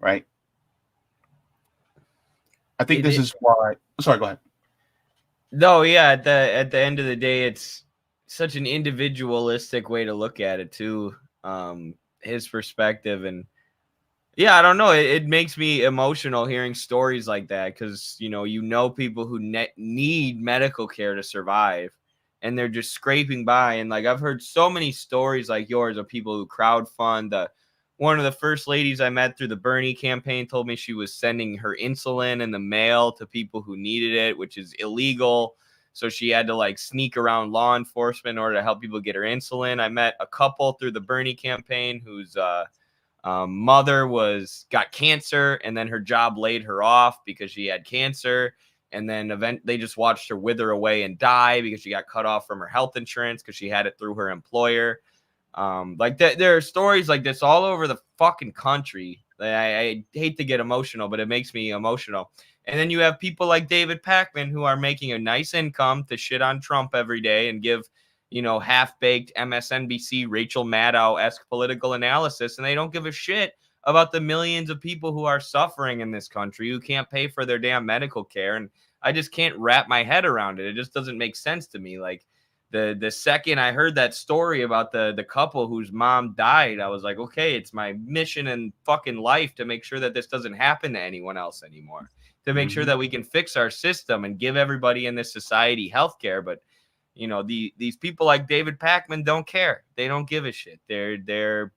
Right? I think this is why. Sorry, go ahead. No, yeah. At the end of the day, it's such an individualistic way to look at it too. His perspective, and yeah, I don't know. It makes me emotional hearing stories like that because you know people who need medical care to survive, and they're just scraping by. And like I've heard so many stories like yours of people who crowdfund. One of the first ladies I met through the Bernie campaign told me she was sending her insulin in the mail to people who needed it, which is illegal. So she had to like sneak around law enforcement in order to help people get her insulin. I met a couple through the Bernie campaign whose mother got cancer, and then her job laid her off because she had cancer. And then they just watched her wither away and die because she got cut off from her health insurance because she had it through her employer. There are stories like this all over the fucking country. I hate to get emotional, but it makes me emotional. And then you have people like David Pakman who are making a nice income to shit on Trump every day and give, half-baked MSNBC Rachel Maddow-esque political analysis, and they don't give a shit about the millions of people who are suffering in this country who can't pay for their damn medical care. And I just can't wrap my head around it. It just doesn't make sense to me. Like the second I heard that story about the couple whose mom died, I was like, okay, it's my mission in fucking life to make sure that this doesn't happen to anyone else anymore, to make sure that we can fix our system and give everybody in this society healthcare. But these people like David Pakman don't care. They don't give a shit. They're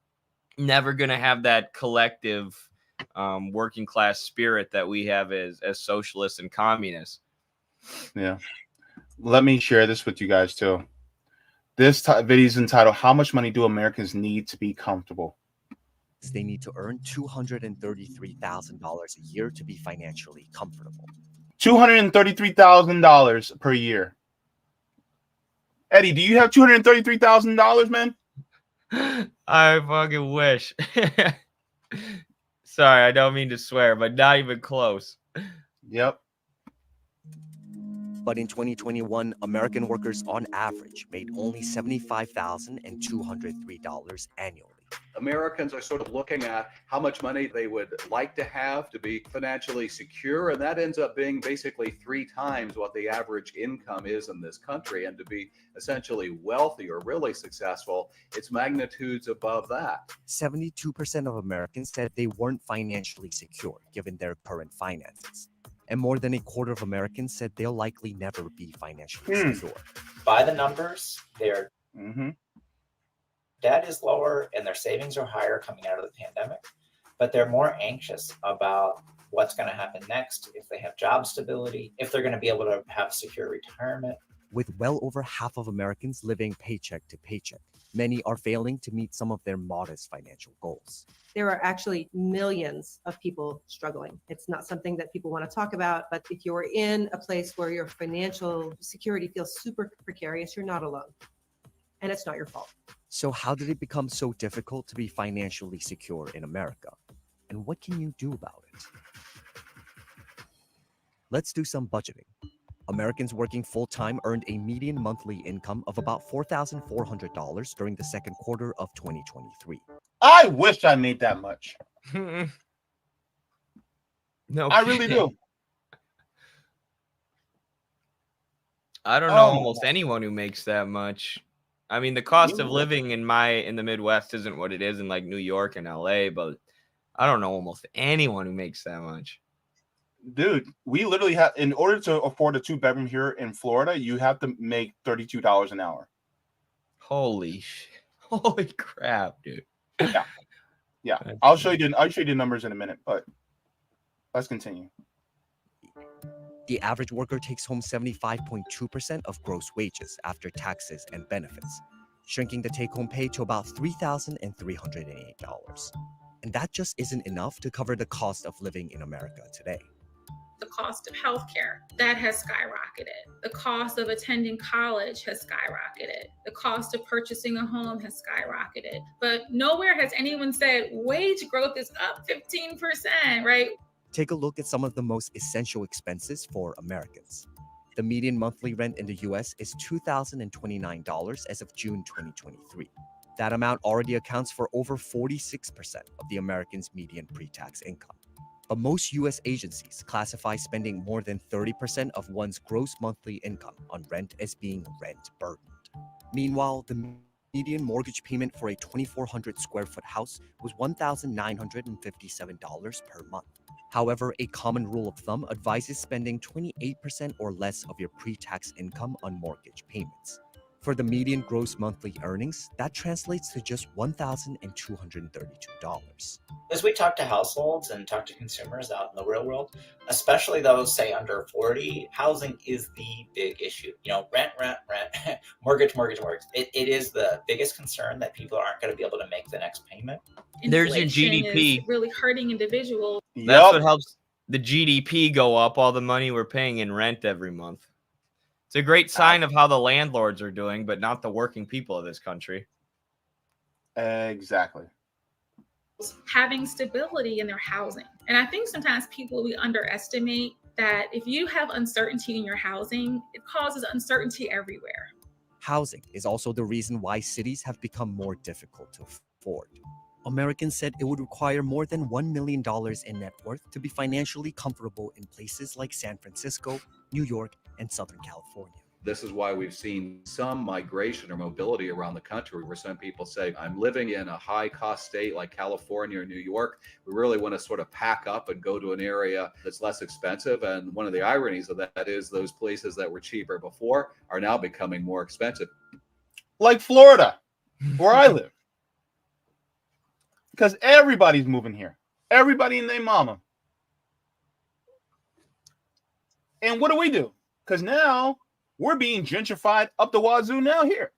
never gonna have that collective working class spirit that we have as socialists and communists. Yeah. Let me share this with you guys too. This video is entitled, "How much money do Americans need to be comfortable?" They need to earn $233,000 a year to be financially comfortable. $233,000 per year. Eddie, do you have $233,000, man? I fucking wish. Sorry, I don't mean to swear, but not even close. Yep. But in 2021, American workers on average made only $75,203 annually. Americans are sort of looking at how much money they would like to have to be financially secure, and that ends up being basically 3 times what the average income is in this country. And to be essentially wealthy or really successful, it's magnitudes above that. 72% of Americans said they weren't financially secure given their current finances. And more than a quarter of Americans said they'll likely never be financially secure. By the numbers, their Mm-hmm. debt is lower and their savings are higher coming out of the pandemic, but they're more anxious about what's going to happen next, if they have job stability, if they're going to be able to have secure retirement. With well over half of Americans living paycheck to paycheck, many are failing to meet some of their modest financial goals. There are actually millions of people struggling. It's not something that people want to talk about, but if you're in a place where your financial security feels super precarious, you're not alone. And it's not your fault. So how did it become so difficult to be financially secure in America? And what can you do about it? Let's do some budgeting. Americans working full-time earned a median monthly income of about $4,400 during the second quarter of 2023. I wish I made that much. No, I really do. I don't know almost anyone who makes that much. I mean, the cost of living in the Midwest isn't what it is in like New York and LA, but I don't know almost anyone who makes that much. Dude, we literally have, in order to afford a 2-bedroom here in Florida, you have to make $32 an hour. Holy shit. Holy crap, dude. Yeah. I'll show you the numbers in a minute, but let's continue. The average worker takes home 75.2% of gross wages after taxes and benefits, shrinking the take-home pay to about $3,308. And that just isn't enough to cover the cost of living in America today. The cost of healthcare, that has skyrocketed. The cost of attending college has skyrocketed. The cost of purchasing a home has skyrocketed. But nowhere has anyone said wage growth is up 15%, right? Take a look at some of the most essential expenses for Americans. The median monthly rent in the US is $2,029 as of June 2023. That amount already accounts for over 46% of the Americans' median pre-tax income. But most US agencies classify spending more than 30% of one's gross monthly income on rent as being rent burdened. Meanwhile, the median mortgage payment for a 2,400 square foot house was $1,957 per month. However, a common rule of thumb advises spending 28% or less of your pre-tax income on mortgage payments. For the median gross monthly earnings, that translates to just $1,232. As we talk to households and talk to consumers out in the real world, especially those, say, under 40, housing is the big issue. You know, rent, mortgage. It is the biggest concern that people aren't going to be able to make the next payment. There's your Inflation GDP. is really hurting individuals. That's what helps the GDP go up, all the money we're paying in rent every month. It's a great sign of how the landlords are doing, but not the working people of this country. Exactly. Having stability in their housing. And I think sometimes we underestimate that if you have uncertainty in your housing, it causes uncertainty everywhere. Housing is also the reason why cities have become more difficult to afford. Americans said it would require more than $1 million in net worth to be financially comfortable in places like San Francisco, New York, and Southern California. This is why we've seen some migration or mobility around the country where some people say, I'm living in a high cost state like California or New York. We really want to sort of pack up and go to an area that's less expensive. And one of the ironies of that is those places that were cheaper before are now becoming more expensive. Like Florida, where I live. Because everybody's moving here. Everybody and their mama. And what do? Because now we're being gentrified up the wazoo now here.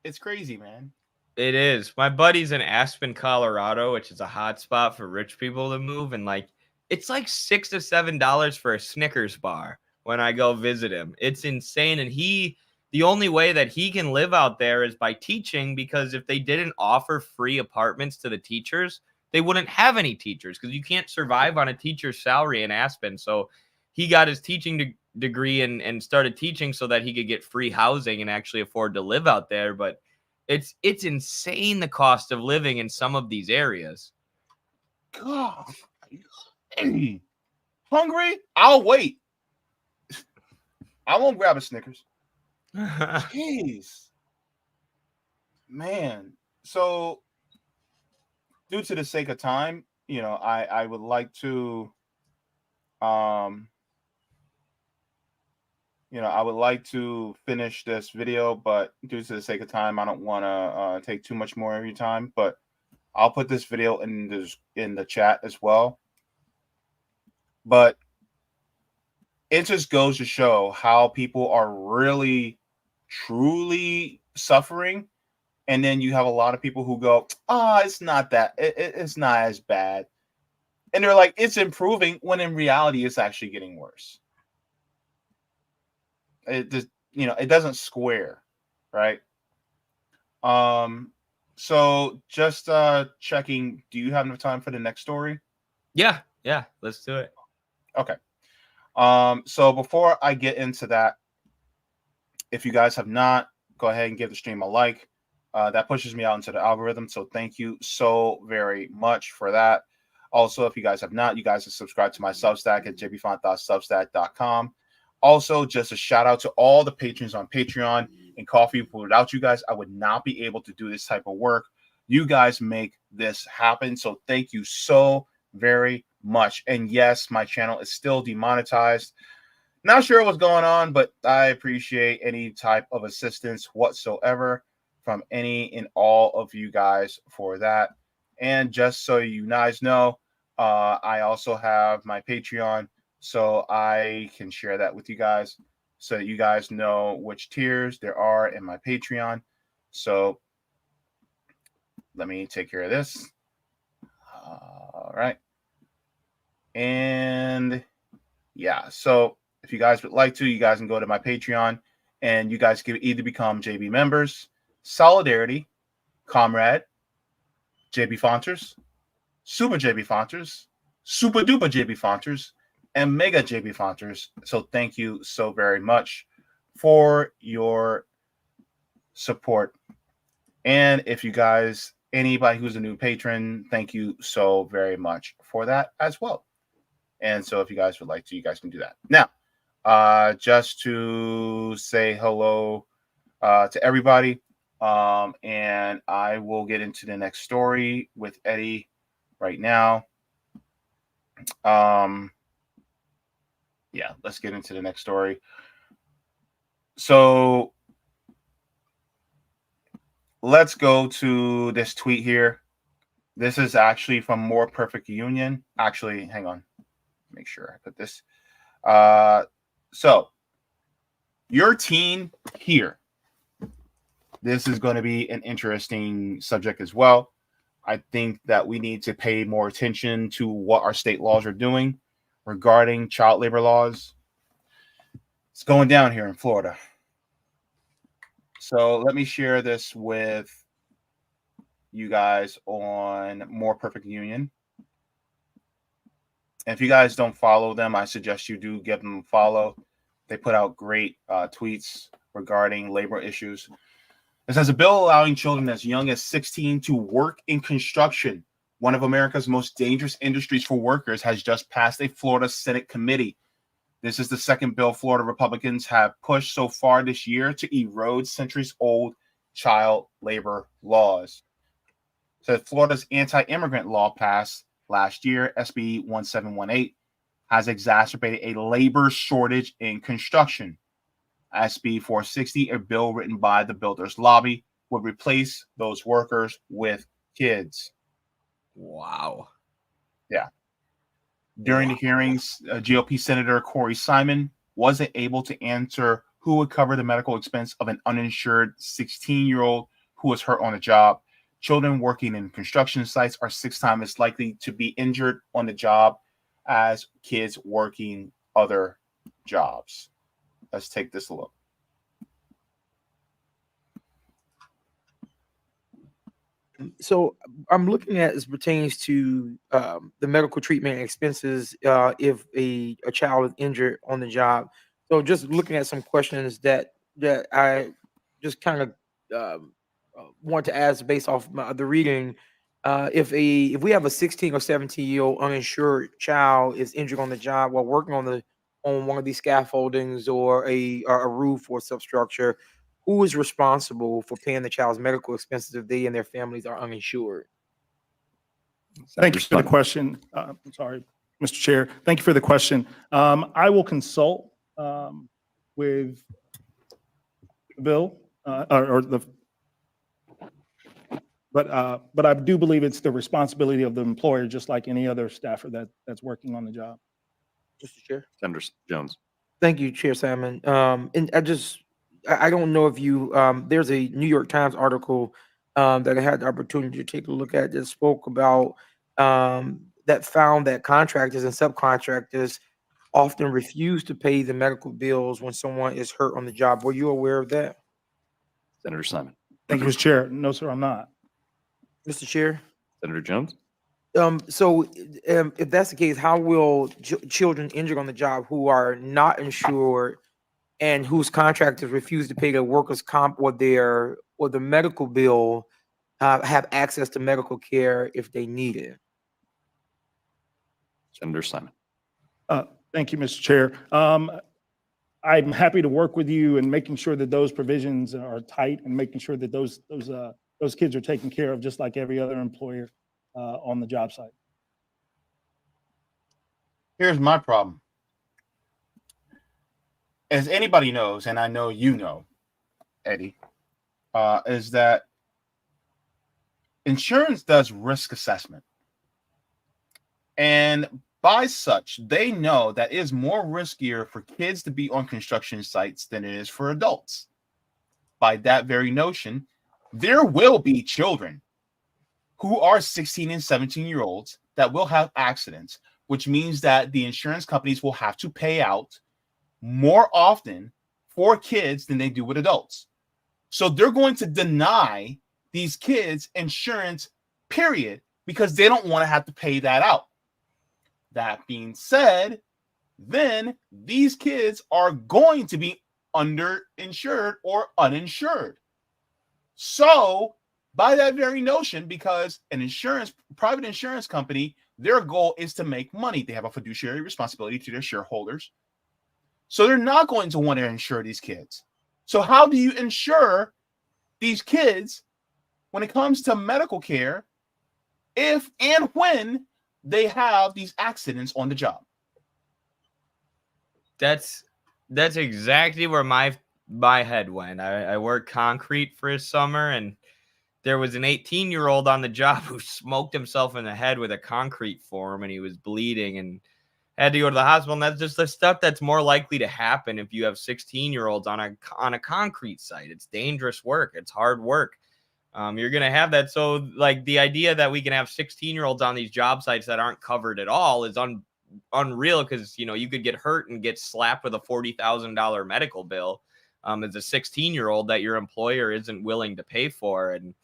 It's crazy, man. It is. My buddy's in Aspen, Colorado, which is a hot spot for rich people to move. And like, it's like $6 to $7 for a Snickers bar when I go visit him. It's insane. And the only way that he can live out there is by teaching, because if they didn't offer free apartments to the teachers, they wouldn't have any teachers, because you can't survive on a teacher's salary in Aspen. So he got his teaching degree and started teaching so that he could get free housing and actually afford to live out there. But it's insane, the cost of living in some of these areas. God, hey, hungry? I'll wait. I won't grab a Snickers. Jeez, man. So, due to the sake of time, I would like to, I would like to finish this video, but due to the sake of time, I don't want to take too much more of your time. But I'll put this video in the chat as well. But it just goes to show how people are really, truly suffering. And then you have a lot of people who go, it's not that, it's not as bad. And they're like, it's improving, when in reality, it's actually getting worse. It just, it doesn't square, right? So just checking, do you have enough time for the next story? Yeah, let's do it. Okay. So before I get into that, if you guys have not, go ahead and give the stream a like. That pushes me out into the algorithm. So thank you so very much for that. Also, if you guys have not, you guys can subscribe to my Substack at jaybefaunt.substack.com. Also, just a shout out to all the patrons on Patreon and Coffee. Without you guys, I would not be able to do this type of work. You guys make this happen. So thank you so very much. And yes, my channel is still demonetized. Not sure what's going on, but I appreciate any type of assistance whatsoever from any and all of you guys for that. And just so you guys know, I also have my Patreon, so I can share that with you guys so that you guys know which tiers there are in my Patreon. So let me take care of this. All right. And yeah, so if you guys would like to, you guys can go to my Patreon and you guys can either become JB members, Solidarity, Comrade, Jaybefaunters, Super Jaybefaunters, Super Duper Jaybefaunters, and Mega Jaybefaunters. So thank you so very much for your support. And if you guys, anybody who's a new patron, thank you so very much for that as well. And so if you guys would like to, you guys can do that. Now, just to say hello to everybody. And I will get into the next story with Eddie right now. Yeah, let's get into the next story. So let's go to this tweet here. This is actually from More Perfect Union. Actually, hang on. Make sure I put this. So your teen here. This is going to be an interesting subject as well. I think that we need to pay more attention to what our state laws are doing regarding child labor laws. It's going down here in Florida. So let me share this with you guys on More Perfect Union. And if you guys don't follow them, I suggest you do give them a follow. They put out great tweets regarding labor issues. It says a bill allowing children as young as 16 to work in construction, one of America's most dangerous industries for workers, has just passed a Florida Senate committee. This is the second bill Florida Republicans have pushed so far this year to erode centuries-old child labor laws. So Florida's anti-immigrant law passed last year, SB 1718, has exacerbated a labor shortage in construction. SB 460, a bill written by the Builders Lobby, would replace those workers with kids. Wow. Yeah. During the hearings, GOP Senator Corey Simon wasn't able to answer who would cover the medical expense of an uninsured 16-year-old who was hurt on the job. Children working in construction sites are 6 times as likely to be injured on the job as kids working other jobs. Let's take this a look. So I'm looking at as pertains to the medical treatment expenses if a child is injured on the job. So just looking at some questions that I just kind of want to ask based off the reading. If we have a 16 or 17-year-old uninsured child is injured on the job while working on one of these scaffoldings or a roof or substructure, who is responsible for paying the child's medical expenses if they and their families are uninsured? Thank you for the question. I'm sorry, Mr. Chair. Thank you for the question. I will consult with Bill but I do believe it's the responsibility of the employer, just like any other staffer that's working on the job. Mr. Chair. Senator Jones. Thank you, Chair Salmon. And I don't know if you, there's a New York Times article that I had the opportunity to take a look at that spoke about that found that contractors and subcontractors often refuse to pay the medical bills when someone is hurt on the job. Were you aware of that? Senator Simon. Thank you, Mr. Chair. No, sir, I'm not. Mr. Chair. Senator Jones. If that's the case, how will children injured on the job who are not insured and whose contractors refuse to pay their workers' comp or the medical bill have access to medical care if they need it? Senator Simon. Thank you, Mr. Chair. I'm happy to work with you in making sure that those provisions are tight and making sure that those kids are taken care of just like every other employer on the job site. Here's my problem. As anybody knows, and I know you know, Eddie, is that insurance does risk assessment. And by such, they know that it is more riskier for kids to be on construction sites than it is for adults. By that very notion, there will be children who are 16 and 17-year-olds that will have accidents, which means that the insurance companies will have to pay out more often for kids than they do with adults. So they're going to deny these kids insurance, period, because they don't want to have to pay that out. That being said, then these kids are going to be underinsured or uninsured. So by that very notion, because private insurance company, their goal is to make money. They have a fiduciary responsibility to their shareholders. So they're not going to want to insure these kids. So how do you insure these kids when it comes to medical care if and when they have these accidents on the job? That's exactly where my head went. I worked concrete for a summer, and there was an 18-year-old on the job who smoked himself in the head with a concrete form, and he was bleeding and had to go to the hospital. And that's just the stuff that's more likely to happen if you have 16-year-olds on a concrete site. It's dangerous work. It's hard work. You're going to have that. So like the idea that we can have 16-year-olds on these job sites that aren't covered at all is unreal, because, you know, you could get hurt and get slapped with a $40,000 medical bill as a 16-year-old that your employer isn't willing to pay for. And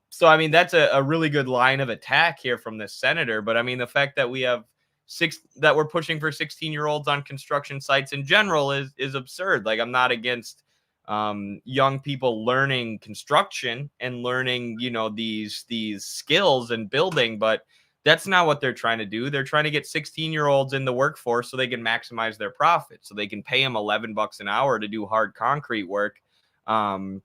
so, I mean, that's a really good line of attack here from this senator. But I mean, the fact that we have that we're pushing for 16-year-olds on construction sites in general is absurd. Like, I'm not against young people learning construction and learning, you know, these skills and building, but that's not what they're trying to do. They're trying to get 16-year-olds in the workforce so they can maximize their profit, so they can pay them $11 an hour to do hard concrete work, and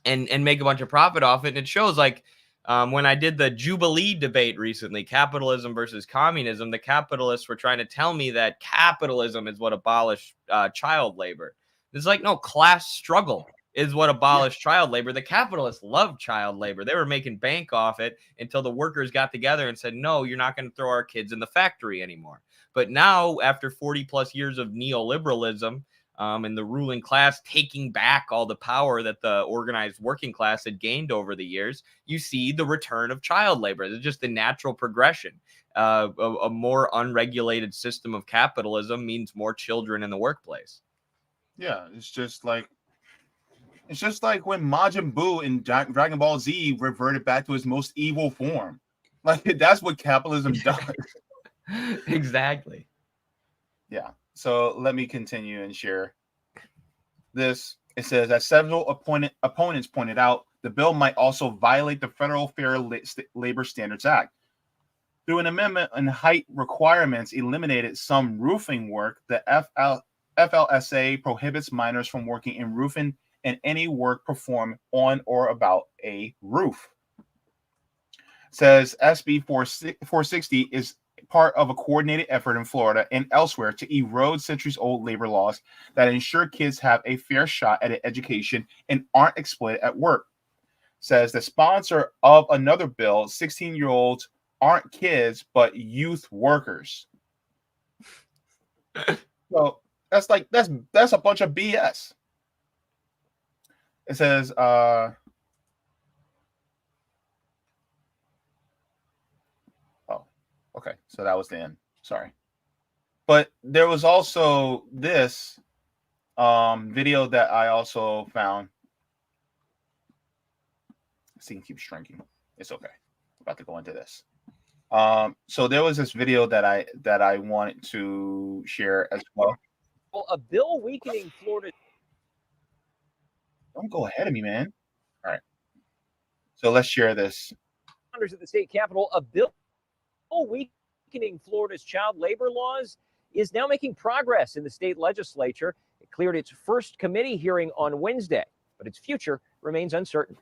make a bunch of profit off it. And it shows, like, when I did the Jubilee debate recently, capitalism versus communism, the capitalists were trying to tell me that capitalism is what abolished child labor. It's like, no, class struggle is what abolished child labor. The capitalists loved child labor. They were making bank off it until the workers got together and said, no, you're not going to throw our kids in the factory anymore. But now, after 40 plus years of neoliberalism, and the ruling class taking back all the power that the organized working class had gained over the years, you see the return of child labor. It's just the natural progression. A more unregulated system of capitalism means more children in the workplace. Yeah, it's just like when Majin Buu in Dragon Ball Z reverted back to his most evil form. Like, that's what capitalism does. Exactly. Yeah. So let me continue and share this. It says, as several opponents pointed out, the bill might also violate the Federal Fair Labor Standards Act. Through an amendment and height requirements eliminated some roofing work, the FLSA prohibits minors from working in roofing and any work performed on or about a roof. It says SB 460 is part of a coordinated effort in Florida and elsewhere to erode centuries-old labor laws that ensure kids have a fair shot at an education and aren't exploited at work. It says the sponsor of another bill, 16-year-olds aren't kids, but youth workers. So that's a bunch of BS. It says, okay, so that was the end. Sorry. But there was also this video that I also found. This thing keeps shrinking. It's okay. We're about to go into this. So there was this video that I wanted to share as well. Well, a bill weakening Florida. Don't go ahead of me, man. All right. So let's share this. At the state capitol, a bill weakening Florida's child labor laws is now making progress in the state legislature. It cleared its first committee hearing on Wednesday, but its future remains uncertain.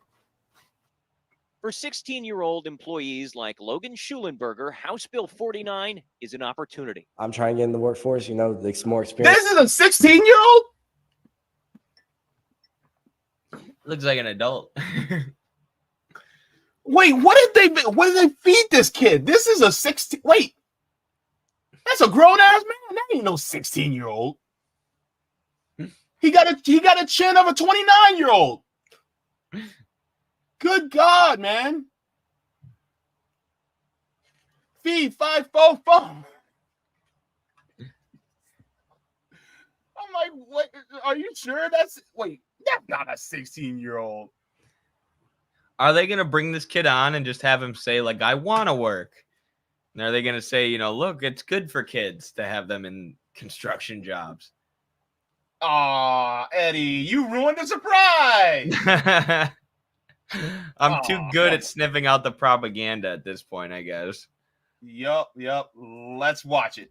For 16-year-old employees like Logan Schulenberger, House Bill 49 is an opportunity. I'm trying to get in the workforce, you know, it's more experience. This is a 16-year-old? Looks like an adult. Wait, what did they feed this kid? This is a 16. Wait, that's a grown ass man. That ain't no 16-year-old. He got a chin of a 29-year-old. Good God, man. Feed 544. I'm like, what? Are you sure that's not a 16-year-old? Are they going to bring this kid on and just have him say, like, I want to work? And are they going to say, you know, look, it's good for kids to have them in construction jobs? Aw, Eddie, you ruined the surprise. I'm too good at sniffing out the propaganda at this point, I guess. Yup. Let's watch it.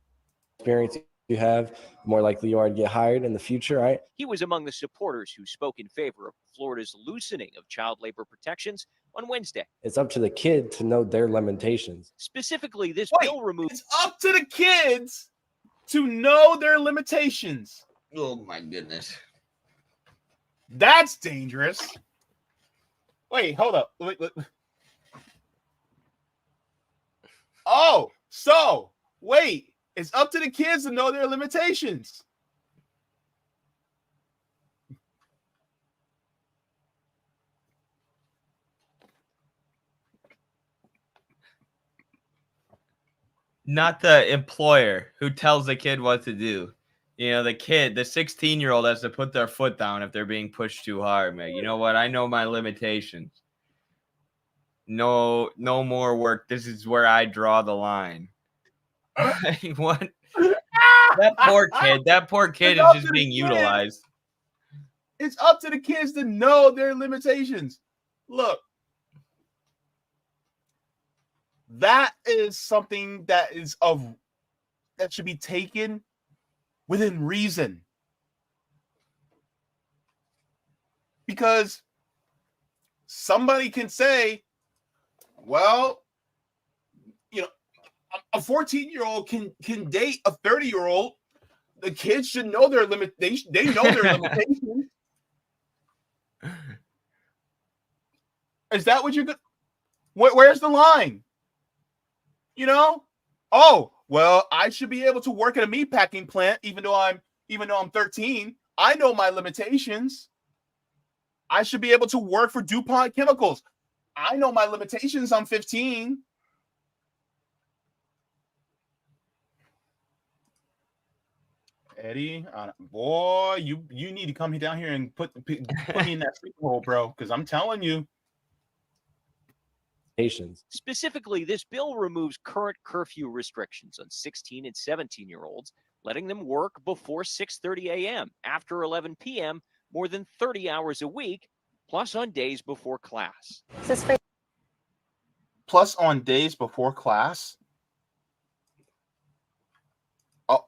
Experience you have, more likely you are to get hired in the future, right? He was among the supporters who spoke in favor of Florida's loosening of child labor protections on Wednesday. It's up to the kid to know their limitations. Specifically, this bill removes. It's up to the kids to know their limitations. Oh my goodness. That's dangerous. Wait, hold up. Wait. Oh, so wait. It's up to the kids to know their limitations. Not the employer who tells the kid what to do. You know, the kid, the 16-year-old has to put their foot down if they're being pushed too hard, man. You know what? I know my limitations. No more work. This is where I draw the line. What? That poor kid is just being utilized. It's up to the kids to know their limitations. Look, that is something that should be taken within reason. Because somebody can say, well, you know, a 14-year-old can date a 30-year-old. The kids should know their limitations. They know their limitations. Is that what you're good? Where's the line? You know? Oh, well, I should be able to work at a meatpacking plant even though I'm 13. I know my limitations. I should be able to work for DuPont Chemicals. I know my limitations. I'm 15. Eddie, boy, you need to come down here and put me in that sleeper hole, bro, because I'm telling you. Specifically, this bill removes current curfew restrictions on 16 and 17-year-olds, letting them work before 6:30 a.m., after 11 p.m., more than 30 hours a week, plus on days before class. Plus on days before class? Oh.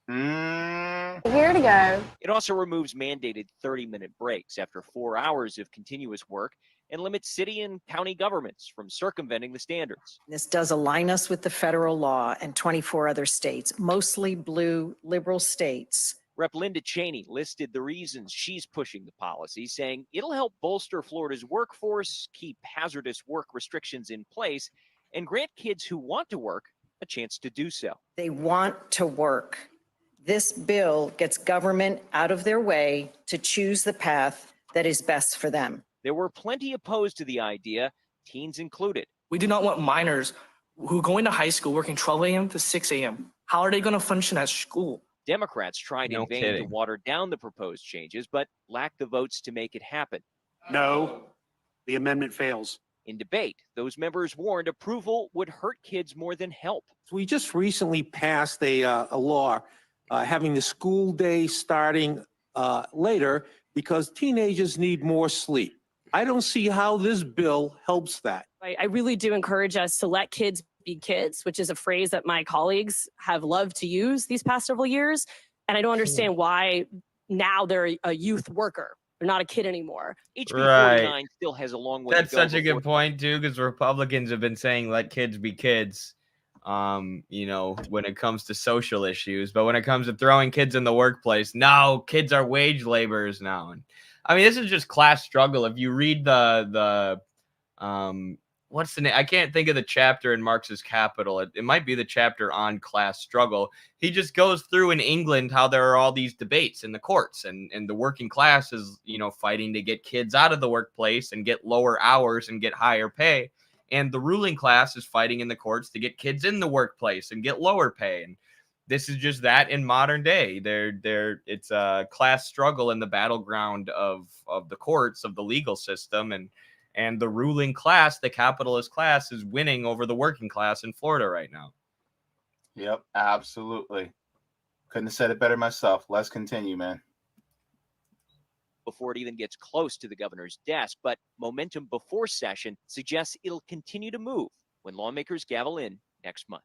Here to go. It also removes mandated 30-minute breaks after 4 hours of continuous work and limits city and county governments from circumventing the standards. This does align us with the federal law and 24 other states, mostly blue liberal states. Rep. Linda Cheney listed the reasons she's pushing the policy, saying it'll help bolster Florida's workforce, keep hazardous work restrictions in place, and grant kids who want to work a chance to do so. They want to work. This bill gets government out of their way to choose the path that is best for them. There were plenty opposed to the idea, teens included. We do not want minors who go into high school working 12 a.m. to 6 a.m. How are they going to function at school? Democrats tried in vain to water down the proposed changes, but lacked the votes to make it happen. No. The amendment fails. In debate, those members warned approval would hurt kids more than help. We just recently passed a law having the school day starting later because teenagers need more sleep. I don't see how this bill helps that. I really do encourage us to let kids be kids, which is a phrase that my colleagues have loved to use these past several years. And I don't understand why now they're a youth worker. They're not a kid anymore. HB Right. 49 still has a long way That's to go. such a good point too, because Republicans have been saying let kids be kids. You know, when it comes to social issues, but when it comes to throwing kids in the workplace, no, kids are wage laborers now. And I mean, this is just class struggle. If you read the what's the name? I can't think of the chapter in Marx's Capital. It might be the chapter on class struggle. He just goes through in England how there are all these debates in the courts, and the working class is, you know, fighting to get kids out of the workplace and get lower hours and get higher pay. And the ruling class is fighting in the courts to get kids in the workplace and get lower pay. And this is just that in modern day. It's a class struggle in the battleground of the courts, of the legal system, and the ruling class, the capitalist class, is winning over the working class in Florida right now. Yep, absolutely. Couldn't have said it better myself. Let's continue, man. Before it even gets close to the governor's desk, but momentum before session suggests it'll continue to move when lawmakers gavel in next month.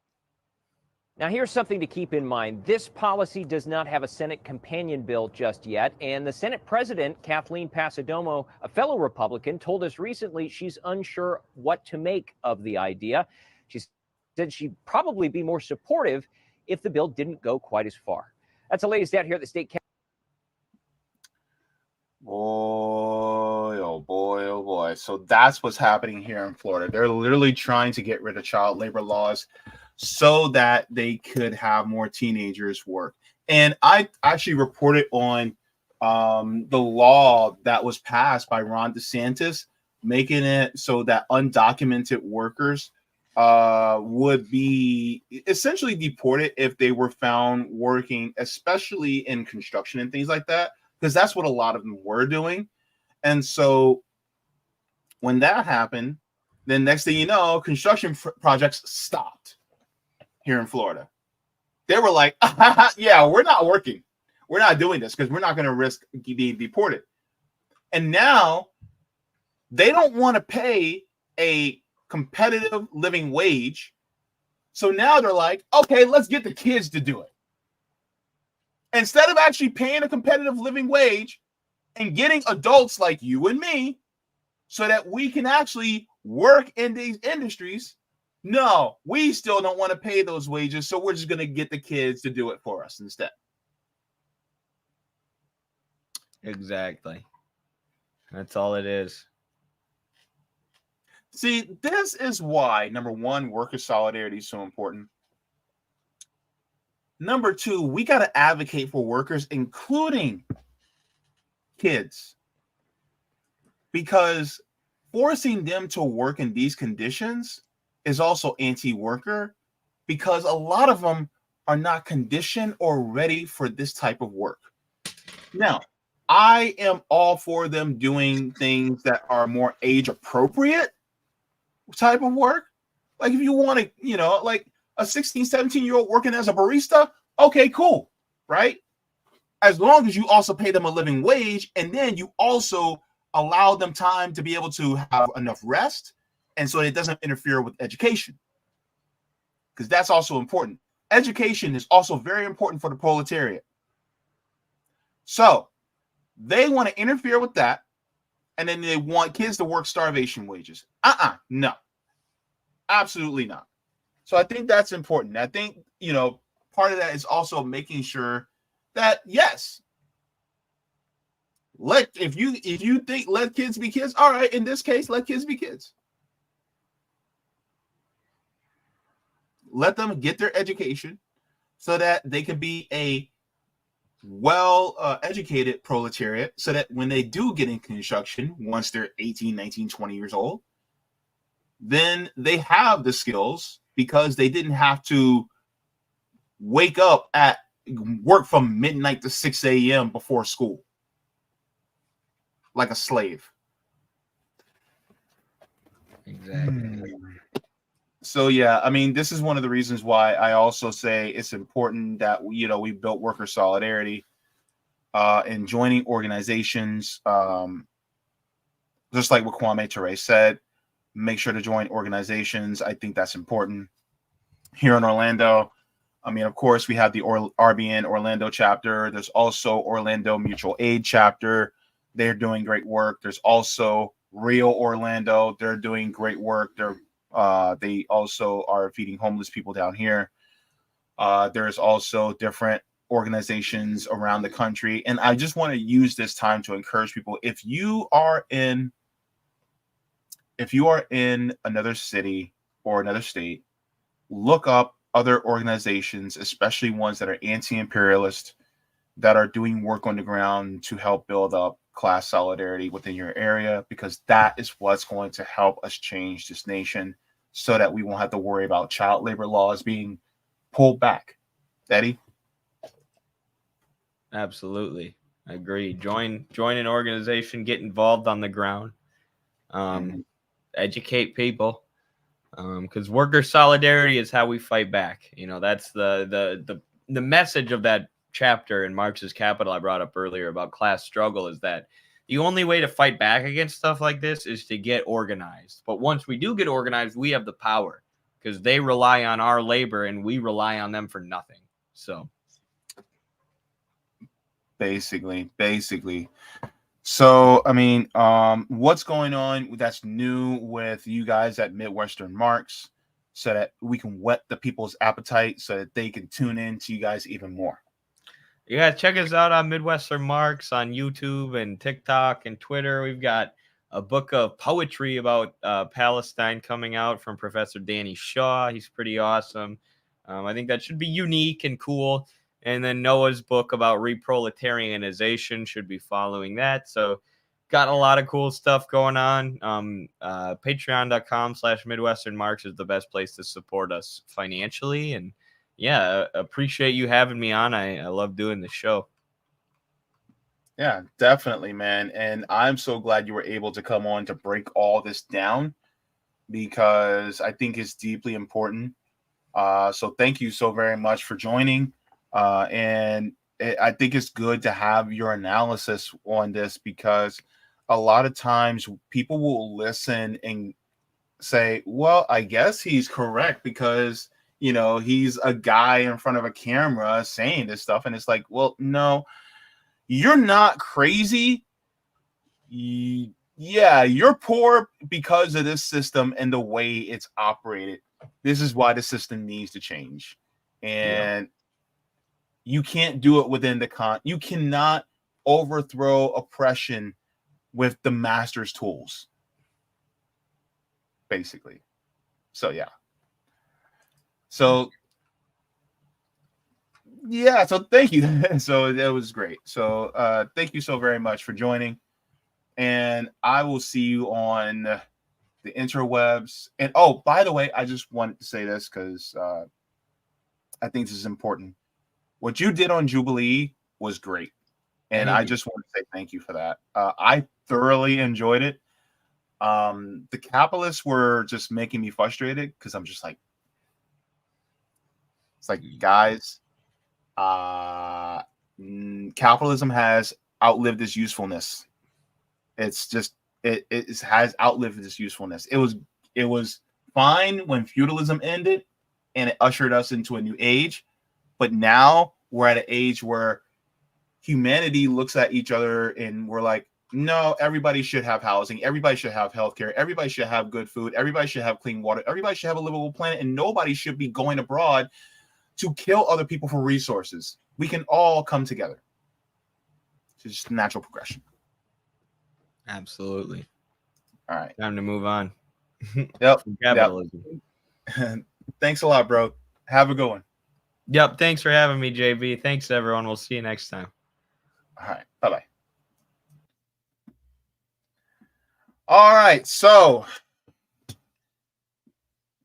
Now, here's something to keep in mind. This policy does not have a Senate companion bill just yet, and the Senate President, Kathleen Passidomo, a fellow Republican, told us recently she's unsure what to make of the idea. She said she'd probably be more supportive if the bill didn't go quite as far. That's the latest out here at the state. Boy, oh boy, oh boy. So that's what's happening here in Florida. They're literally trying to get rid of child labor laws so that they could have more teenagers work. And I actually reported on the law that was passed by Ron DeSantis, making it so that undocumented workers would be essentially deported if they were found working, especially in construction and things like that, because that's what a lot of them were doing. And so when that happened, then next thing you know, construction projects stopped here in Florida. They were like, yeah, we're not working. We're not doing this because we're not going to risk being deported. And now they don't want to pay a competitive living wage. So now they're like, okay, let's get the kids to do it. Instead of actually paying a competitive living wage and getting adults like you and me so that we can actually work in these industries, no, we still don't want to pay those wages. So we're just going to get the kids to do it for us instead. Exactly. That's all it is. See, this is why, number one, worker solidarity is so important. Number two, we got to advocate for workers, including kids, because forcing them to work in these conditions is also anti-worker, because a lot of them are not conditioned or ready for this type of work. Now, I am all for them doing things that are more age appropriate type of work. Like if you want to, you know, like a 16, 17-year-old working as a barista, okay, cool, right? As long as you also pay them a living wage, and then you also allow them time to be able to have enough rest, and so it doesn't interfere with education, because that's also important. Education is also very important for the proletariat. So they want to interfere with that, and then they want kids to work starvation wages. No, absolutely not. So I think that's important. I think, you know, part of that is also making sure that, yes, if you think let kids be kids, all right, in this case, let kids be kids. Let them get their education so that they can be a well-educated proletariat, so that when they do get in construction, once they're 18, 19, 20 years old, then they have the skills, because they didn't have to wake up at work from midnight to 6 a.m. before school like a slave. Exactly. So yeah, I mean, this is one of the reasons why I also say it's important that we built worker solidarity and joining organizations. Just like what Kwame Ture said, make sure to join organizations. I think that's important. Here in Orlando, I mean, of course, we have the RBN Orlando chapter. There's also Orlando Mutual Aid chapter. They're doing great work. There's also Real Orlando. They're doing great work. They also are feeding homeless people down here. There's also different organizations around the country. And I just want to use this time to encourage people. If you are in another city or another state, look up other organizations, especially ones that are anti-imperialist, that are doing work on the ground to help build up class solidarity within your area, because that is what's going to help us change this nation so that we won't have to worry about child labor laws being pulled back. Eddie? Absolutely. I agree. Join an organization, get involved on the ground, educate people, because worker solidarity is how we fight back. That's the message of that chapter in Marx's Capital I brought up earlier about class struggle, is that the only way to fight back against stuff like this is to get organized. But once we do get organized, we have the power, because they rely on our labor and we rely on them for nothing. So basically. So, I mean, what's going on that's new with you guys at Midwestern Marx, so that we can whet the people's appetite so that they can tune in to you guys even more? Yeah, check us out on Midwestern Marx on YouTube and TikTok and Twitter. We've got a book of poetry about Palestine coming out from Professor Danny Shaw. He's pretty awesome. I think that should be unique and cool. And then Noah's book about reproletarianization should be following that. So got a lot of cool stuff going on. Patreon.com/Midwestern Marx is the best place to support us financially. And yeah, appreciate you having me on. I love doing the show. Yeah, definitely, man. And I'm so glad you were able to come on to break all this down, because I think it's deeply important. So thank you so very much for joining. I think it's good to have your analysis on this, because a lot of times people will listen and say, well, I guess he's correct because, he's a guy in front of a camera saying this stuff. And it's like, well, no, you're not crazy. Yeah, you're poor because of this system and the way it's operated. This is why the system needs to change. And you can't do it within you cannot overthrow oppression with the master's tools, basically. So yeah. So yeah, so thank you. So that was great. So thank you so very much for joining. And I will see you on the interwebs. And oh, by the way, I just wanted to say this because I think this is important. What you did on Jubilee was great. And I just want to say thank you for that. I thoroughly enjoyed it. The capitalists were just making me frustrated, because I'm just like, it's like, guys, capitalism has outlived its usefulness. It's just, it has outlived its usefulness. It was fine when feudalism ended and it ushered us into a new age. But now we're at an age where humanity looks at each other and we're like, no, everybody should have housing. Everybody should have healthcare. Everybody should have good food. Everybody should have clean water. Everybody should have a livable planet. And nobody should be going abroad to kill other people for resources. We can all come together. It's just natural progression. Absolutely. All right. Time to move on. Yep. Capitalism. Yep. Thanks a lot, bro. Have a good one. Yep. Thanks for having me, JB. Thanks, everyone. We'll see you next time. All right. Bye-bye. All right. So,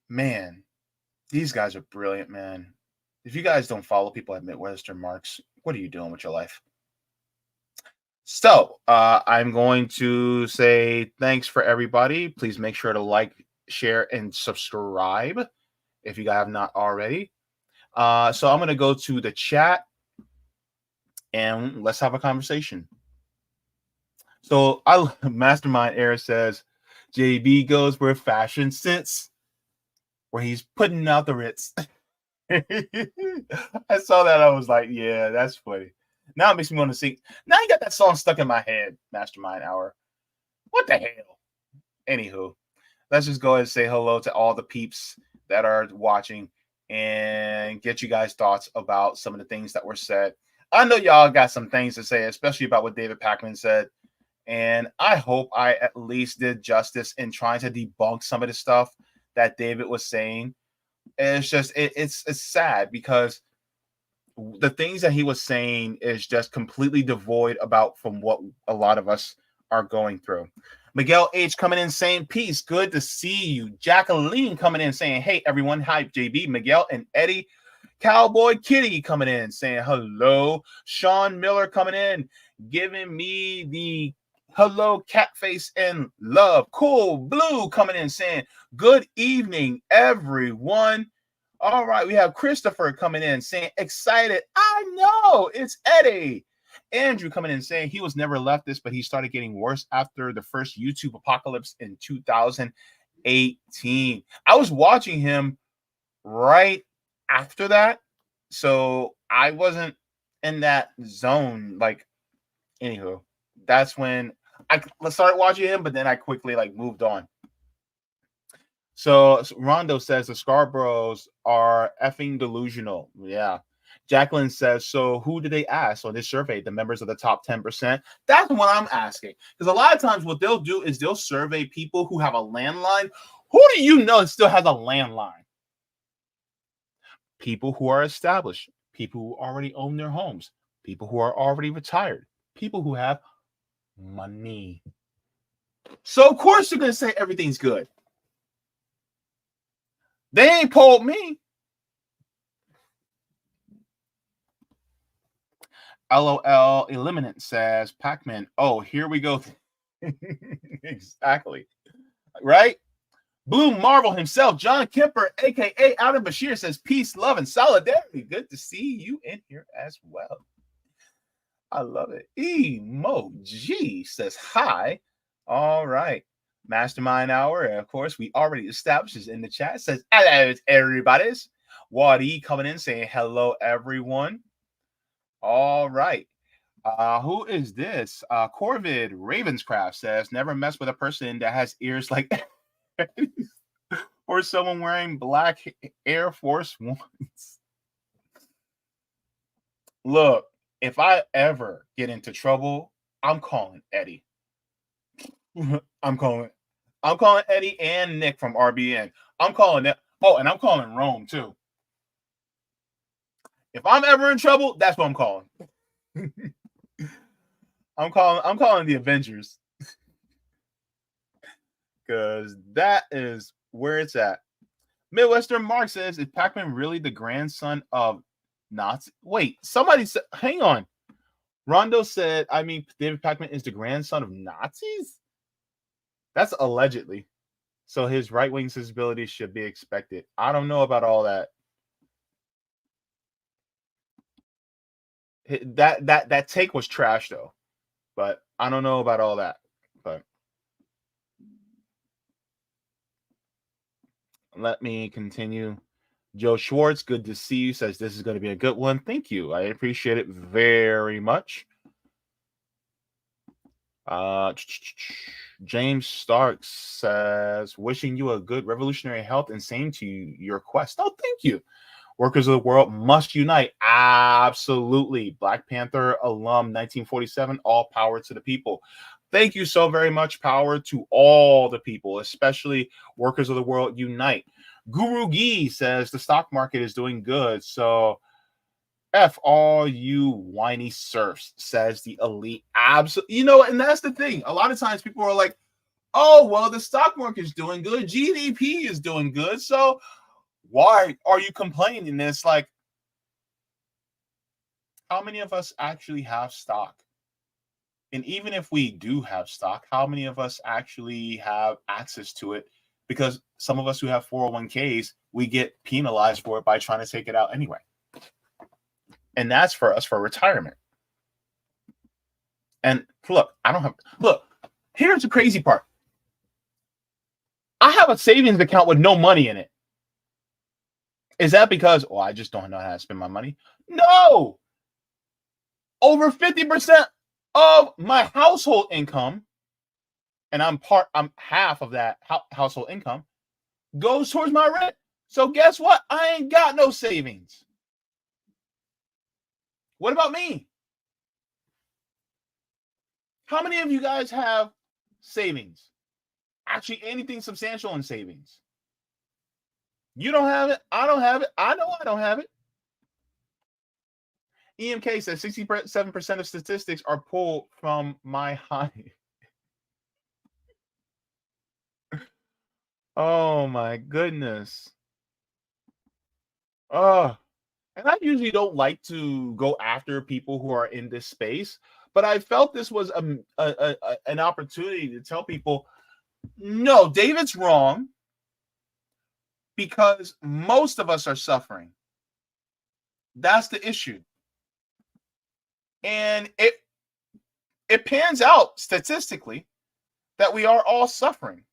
man, these guys are brilliant, man. If you guys don't follow people at Midwestern Marx, what are you doing with your life? So, I'm going to say thanks for everybody. Please make sure to like share, and subscribe if you guys have not already. So I'm going to go to the chat and let's have a conversation. So Mastermind Era says, JB goes where fashion sits, where he's putting out the Ritz. I saw that. I was like, yeah, that's funny. Now it makes me want to sing. Now you got that song stuck in my head, Mastermind Hour. What the hell? Anywho, let's just go ahead and say hello to all the peeps that are watching and get you guys' thoughts about some of the things that were said. I know y'all got some things to say, especially about what David Pakman said. And I hope I at least did justice in trying to debunk some of the stuff that David was saying. And it's just, it's sad because the things that he was saying is just completely devoid from what a lot of us are going through. Miguel H coming in saying, peace, good to see you. Jacqueline coming in saying, hey, everyone, hi, JB, Miguel, and Eddie. Cowboy Kitty coming in saying, hello. Sean Miller coming in, giving me the hello, cat face and love. Cool Blue coming in saying, good evening, everyone. All right, we have Christopher coming in saying, excited. I know, it's Eddie. Andrew coming in saying he was never leftist, but he started getting worse after the first YouTube apocalypse in 2018. I was watching him right after that, so I wasn't in that zone. Like, anywho, that's when I started watching him, but then I quickly moved on. So Rondo says the Scarboroughs are effing delusional. Yeah. Jacqueline says, so who did they ask on this survey? The members of the top 10%? That's what I'm asking. Because a lot of times what they'll do is they'll survey people who have a landline. Who do you know still has a landline? People who are established. People who already own their homes. People who are already retired. People who have money. So of course you're going to say everything's good. They ain't polled me. LOL Eliminate says, Pac-Man, oh, here we go. Exactly. Right? Blue Marvel himself, John Kemper, a.k.a. Adam Bashir, says, peace, love, and solidarity. Good to see you in here as well. I love it. Emoji says, hi. All right. Mastermind Hour, of course, we already established is in the chat. Says, hello, everybody's. Wadi coming in saying, hello, everyone. All right. Who is this? Corvid Ravenscraft says, never mess with a person that has ears like or someone wearing black Air Force Ones. Look, if I ever get into trouble, I'm calling Eddie. I'm calling Eddie and Nick from RBN. I'm calling them. Oh, and I'm calling Rome too. If I'm ever in trouble, that's what I'm calling. I'm calling the Avengers. Because that is where it's at. Midwestern Marx says, is Pac-Man really the grandson of Nazi? Wait, somebody said, hang on. Rondo said, I mean, David Pac-Man is the grandson of Nazis? That's allegedly. So his right-wing sensibilities should be expected. I don't know about all that. That take was trash though, but I don't know about all that. But let me continue. Joe Schwartz, good to see you, says this is going to be a good one. Thank you. I appreciate it very much. James Starks says, wishing you a good revolutionary health and same to your quest. Oh, thank you. Workers of the world must unite. Absolutely. Black Panther alum 1947, all power to the people. Thank you so very much. Power to all the people, especially workers of the world unite. Guru Gee says the stock market is doing good. So F all you whiny serfs, says the elite. Absolutely. You know, and that's the thing. A lot of times people are like, oh, well, the stock market is doing good. GDP is doing good. So why are you complaining? It's like, how many of us actually have stock? And even if we do have stock, how many of us actually have access to it because some of us who have 401ks, we get penalized for it by trying to take it out anyway. And that's for us for retirement. And look, here's the crazy part. I have a savings account with no money in it. Is that because, I just don't know how to spend my money? No! Over 50% of my household income, and I'm half of that household income, goes towards my rent. So guess what? I ain't got no savings. What about me? How many of you guys have savings? Actually, anything substantial in savings? You don't have it. I don't have it. I know I don't have it. EMK says 67% of statistics are pulled from my high. Oh my goodness. Oh, and I usually don't like to go after people who are in this space, but I felt this was an opportunity to tell people, no, David's wrong, because most of us are suffering. That's the issue. And it pans out statistically that we are all suffering.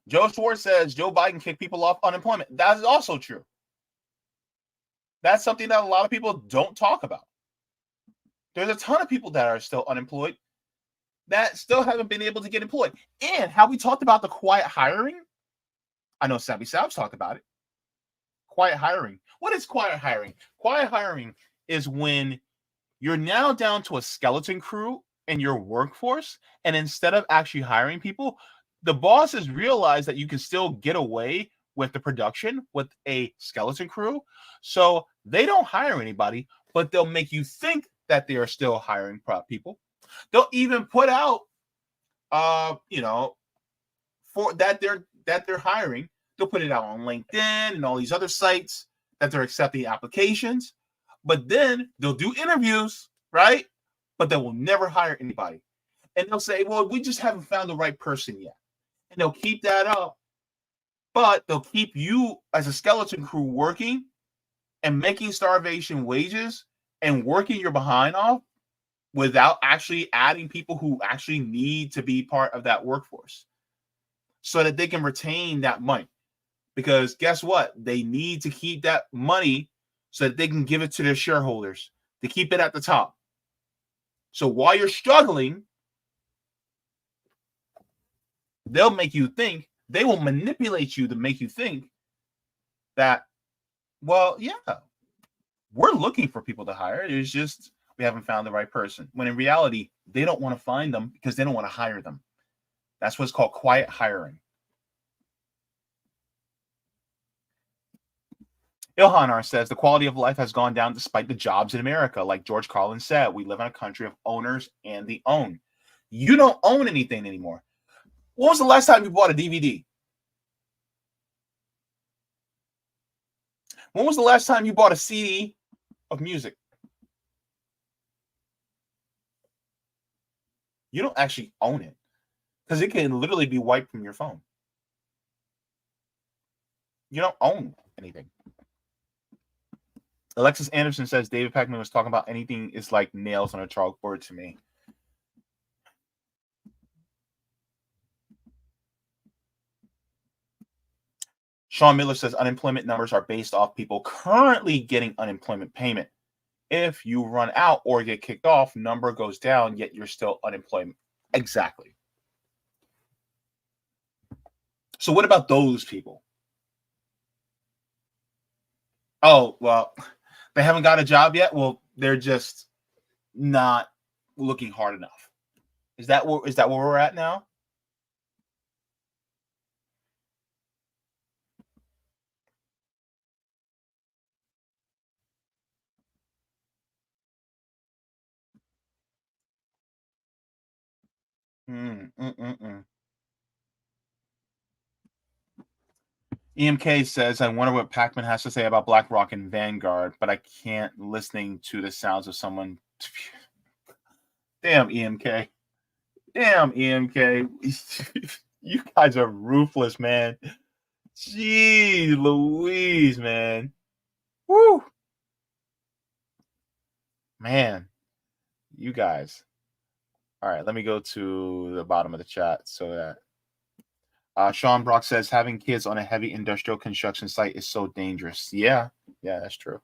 Joe Schwartz says Joe Biden kicked people off unemployment. That is also true. That's something that a lot of people don't talk about. There's a ton of people that are still unemployed that still haven't been able to get employed. And how we talked about the quiet hiring, I know Savvy Sav's talked about it. Quiet hiring. What is quiet hiring? Quiet hiring is when you're now down to a skeleton crew in your workforce, and instead of actually hiring people, the bosses realize that you can still get away with the production with a skeleton crew. So they don't hire anybody, but they'll make you think that they are still hiring people. They'll even put out, for that they're hiring. They'll put it out on LinkedIn and all these other sites that they're accepting applications. But then they'll do interviews, right? But they will never hire anybody. And they'll say, well, we just haven't found the right person yet. And they'll keep that up. But they'll keep you as a skeleton crew working and making starvation wages and working your behind off without actually adding people who actually need to be part of that workforce so that they can retain that money. Because guess what? They need to keep that money so that they can give it to their shareholders to keep it at the top. So while you're struggling, they'll make you think, they will manipulate you to make you think that, well, yeah, we're looking for people to hire. It's just we haven't found the right person. When in reality, they don't want to find them because they don't want to hire them. That's what's called quiet hiring. Ilhanar says the quality of life has gone down despite the jobs in America. Like George Carlin said, we live in a country of owners and the owned. You don't own anything anymore. When was the last time you bought a DVD? When was the last time you bought a CD of music? You don't actually own it because it can literally be wiped from your phone. You don't own anything. Alexis Anderson says David Pakman was talking about anything is like nails on a chalkboard to me. Sean Miller says unemployment numbers are based off people currently getting unemployment payment. If you run out or get kicked off, number goes down, yet you're still unemployment. Exactly. So what about those people? Oh, well, they haven't got a job yet. Well, they're just not looking hard enough. Is that where we're at now? EMK says, I wonder what Pakman has to say about BlackRock and Vanguard, but I can't listening to the sounds of someone. Damn, EMK. Damn, EMK. You guys are ruthless, man. Gee, Louise, man. Woo. Man, you guys. All right, let me go to the bottom of the chat so that Sean Brock says having kids on a heavy industrial construction site is so dangerous. Yeah, that's true.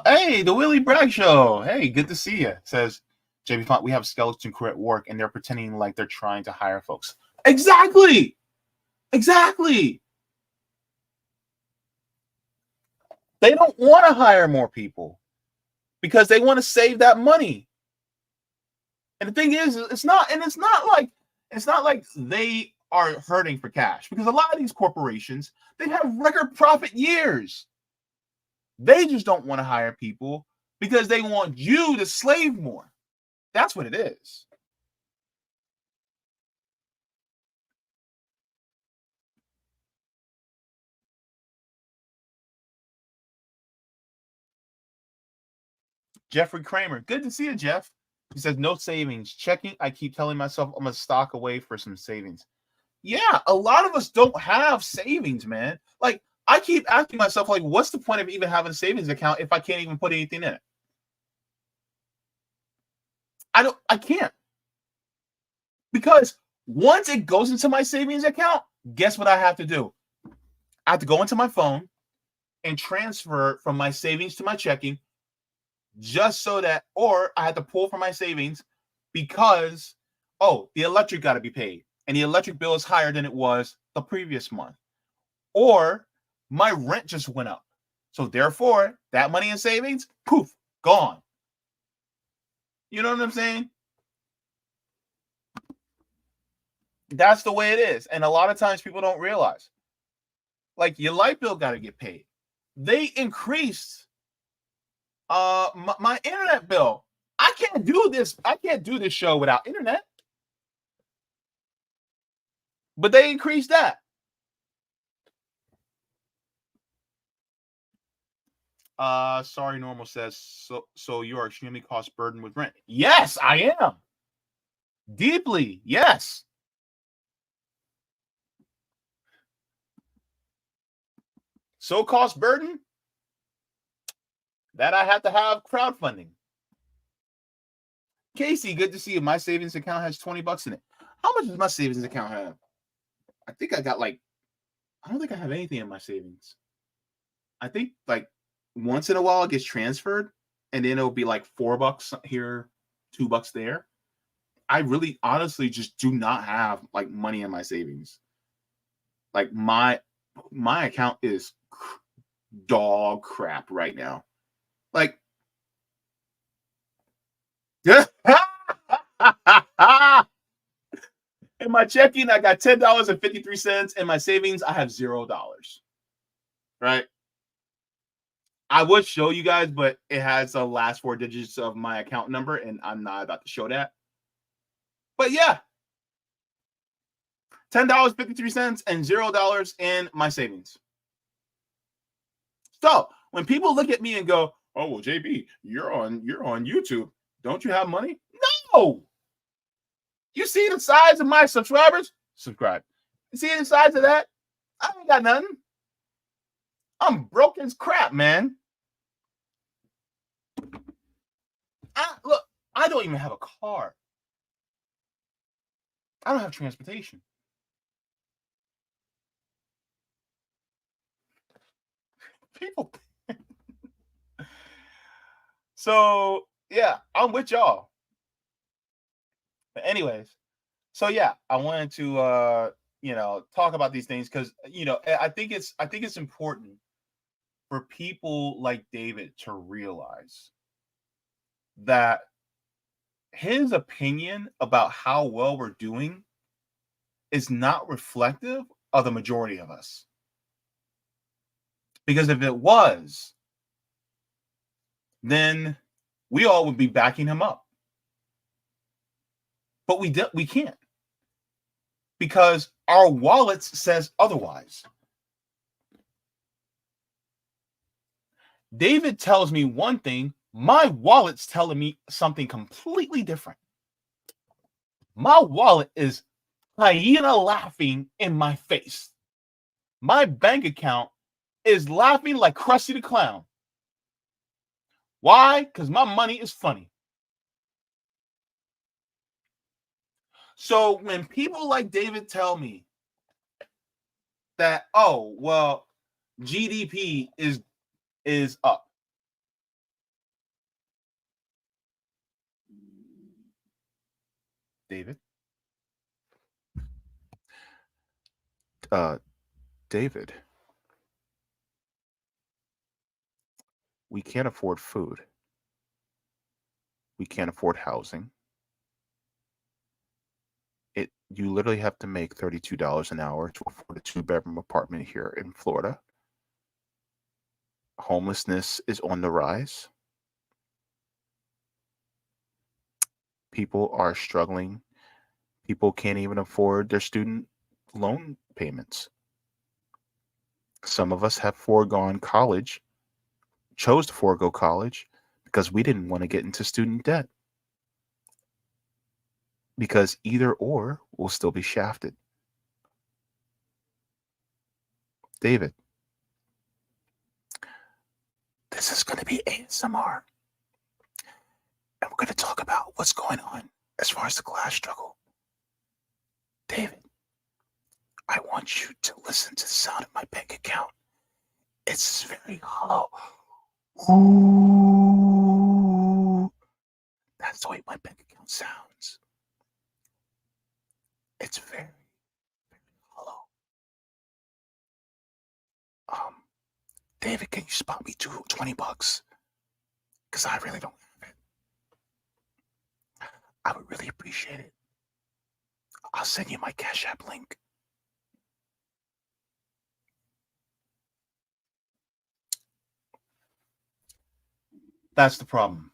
Hey, the Willie Bragg Show. Hey, good to see you. Says Jaybefaunt, we have skeleton crew at work and they're pretending like they're trying to hire folks. Exactly. They don't want to hire more people because they want to save that money. And the thing is, it's not like they are hurting for cash, because a lot of these corporations, they have record profit years. They just don't want to hire people because they want you to slave more. That's what it is. Jeffrey Kramer, good to see you, Jeff. He says, no savings. Checking. I keep telling myself I'm going to stock away for some savings. Yeah, a lot of us don't have savings, man. Like, I keep asking myself, like, what's the point of even having a savings account if I can't even put anything in it? I can't. Because once it goes into my savings account, guess what I have to do? I have to go into my phone and transfer from my savings to my checking, just so that, or I had to pull from my savings because, the electric got to be paid and the electric bill is higher than it was the previous month, or my rent just went up. So therefore, that money in savings, poof, gone. You know what I'm saying? That's the way it is. And a lot of times people don't realize, like, your light bill got to get paid. They increased my internet bill. I can't do this show without internet. But they increased that. Sorry, Normal says, so you are extremely cost burdened with rent. Yes, I am. Deeply, yes. So cost burden that I have to have crowdfunding. Casey, good to see you. My savings account has $20 in it. How much does my savings account have? I think I got I don't think I have anything in my savings. I think once in a while it gets transferred and then it'll be like $4 here, $2 there. I really honestly just do not have money in my savings. Like my account is dog crap right now. In my checking, I got $10.53. In my savings, I have $0. Right? I would show you guys, but it has the last 4 digits of my account number, and I'm not about to show that. But yeah, $10.53 and $0 in my savings. So when people look at me and go, "Oh well, JB, you're on YouTube. Don't you have money?" No. You see the size of my subscribers? Subscribe. You see the size of that? I ain't got nothing. I'm broke as crap, man. Look, I don't even have a car. I don't have transportation. People. So, yeah, I'm with y'all. But anyways, so yeah, I wanted to talk about these things because I think it's important for people like David to realize that his opinion about how well we're doing is not reflective of the majority of us. Because if it was, then we all would be backing him up. But we can't. because our wallets says otherwise. David tells me one thing, my wallet's telling me something completely different. My wallet is hyena laughing in my face. My bank account is laughing like Krusty the Clown. Why? Because my money is funny. So when people like David tell me that, oh, well, GDP is up. David? David, we can't afford food. We can't afford housing. You literally have to make $32 an hour to afford a 2-bedroom apartment here in Florida. Homelessness is on the rise. People are struggling. People can't even afford their student loan payments. Some of us have foregone college, chose to forego college because we didn't want to get into student debt. Because either or will still be shafted. David, this is going to be ASMR. And we're going to talk about what's going on as far as the class struggle. David, I want you to listen to the sound of my bank account. It's very hollow. Ooh. That's the way my bank account sounds. It's very, very hollow. David, can you spot me $20? Because I really don't have it. I would really appreciate it. I'll send you my Cash App link. That's the problem.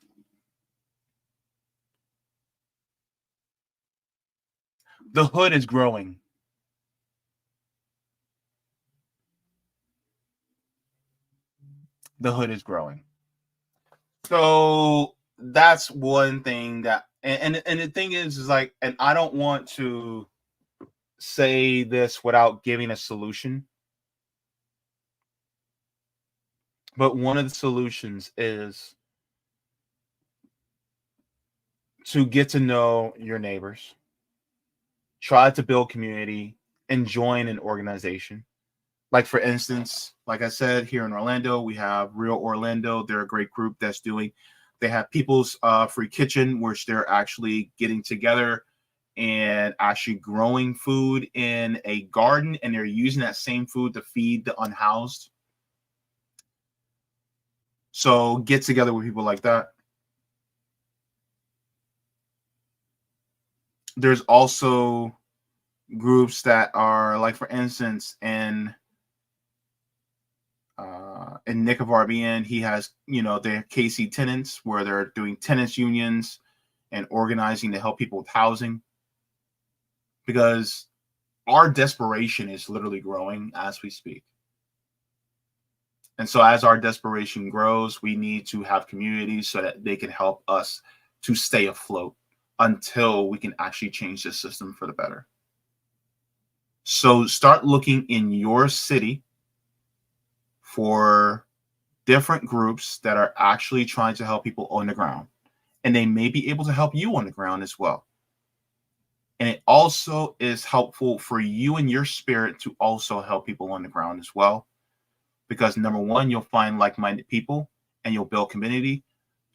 The hood is growing. The hood is growing. So that's one thing that, and the thing is like, and I don't want to say this without giving a solution. But one of the solutions is to get to know your neighbors. Try to build community and join an organization. Like, for instance, like I said, here in Orlando, we have Real Orlando. They're a great group that's doing, they have People's Free Kitchen, which they're actually getting together and actually growing food in a garden, and they're using that same food to feed the unhoused. So get together with people like that. There's also groups that are, like, for instance, in Nick of RBN, he has, the KC tenants, where they're doing tenants unions and organizing to help people with housing, because our desperation is literally growing as we speak. And so as our desperation grows, we need to have communities so that they can help us to stay afloat until we can actually change the system for the better. So start looking in your city for different groups that are actually trying to help people on the ground. And they may be able to help you on the ground as well. And it also is helpful for you and your spirit to also help people on the ground as well. Because number one, you'll find like-minded people and you'll build community.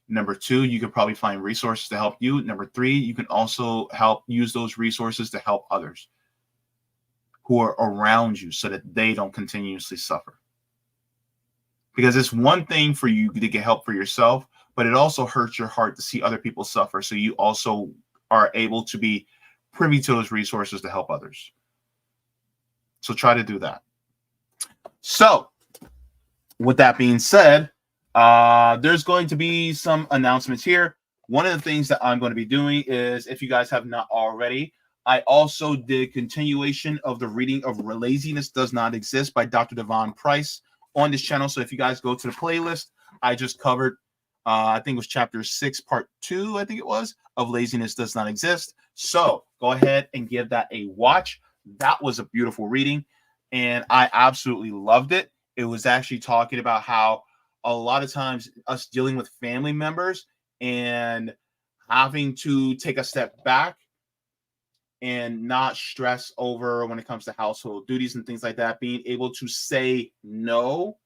Number two, you can probably find resources to help you. Number three, you can also help use those resources to help others who are around you so that they don't continuously suffer. Because it's one thing for you to get help for yourself, but it also hurts your heart to see other people suffer. So you also are able to be privy to those resources to help others. So try to do that. So with that being said, there's going to be some announcements here. One of the things that I'm going to be doing is, if you guys have not already, I also did continuation of the reading of Laziness Does Not Exist by Dr. Devon Price on this channel. So if you guys go to the playlist, I just covered, I think it was chapter 6, part 2, I think it was, of Laziness Does Not Exist. So go ahead and give that a watch. That was a beautiful reading, and I absolutely loved it. It was actually talking about how a lot of times us dealing with family members and having to take a step back and not stress over when it comes to household duties and things like that, being able to say no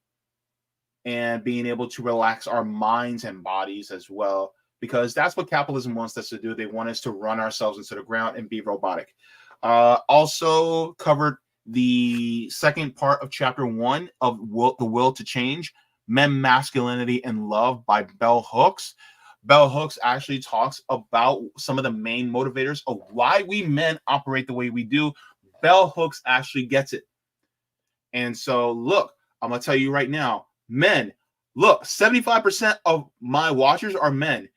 and being able to relax our minds and bodies as well, because that's what capitalism wants us to do. They want us to run ourselves into the ground and be robotic. Also covered the second part of chapter 1 of The Will to Change, Men, Masculinity, and Love by Bell Hooks. Bell Hooks actually talks about some of the main motivators of why we men operate the way we do. Bell Hooks actually gets it. And so, look, I'm going to tell you right now, men, look, 75% of my watchers are men.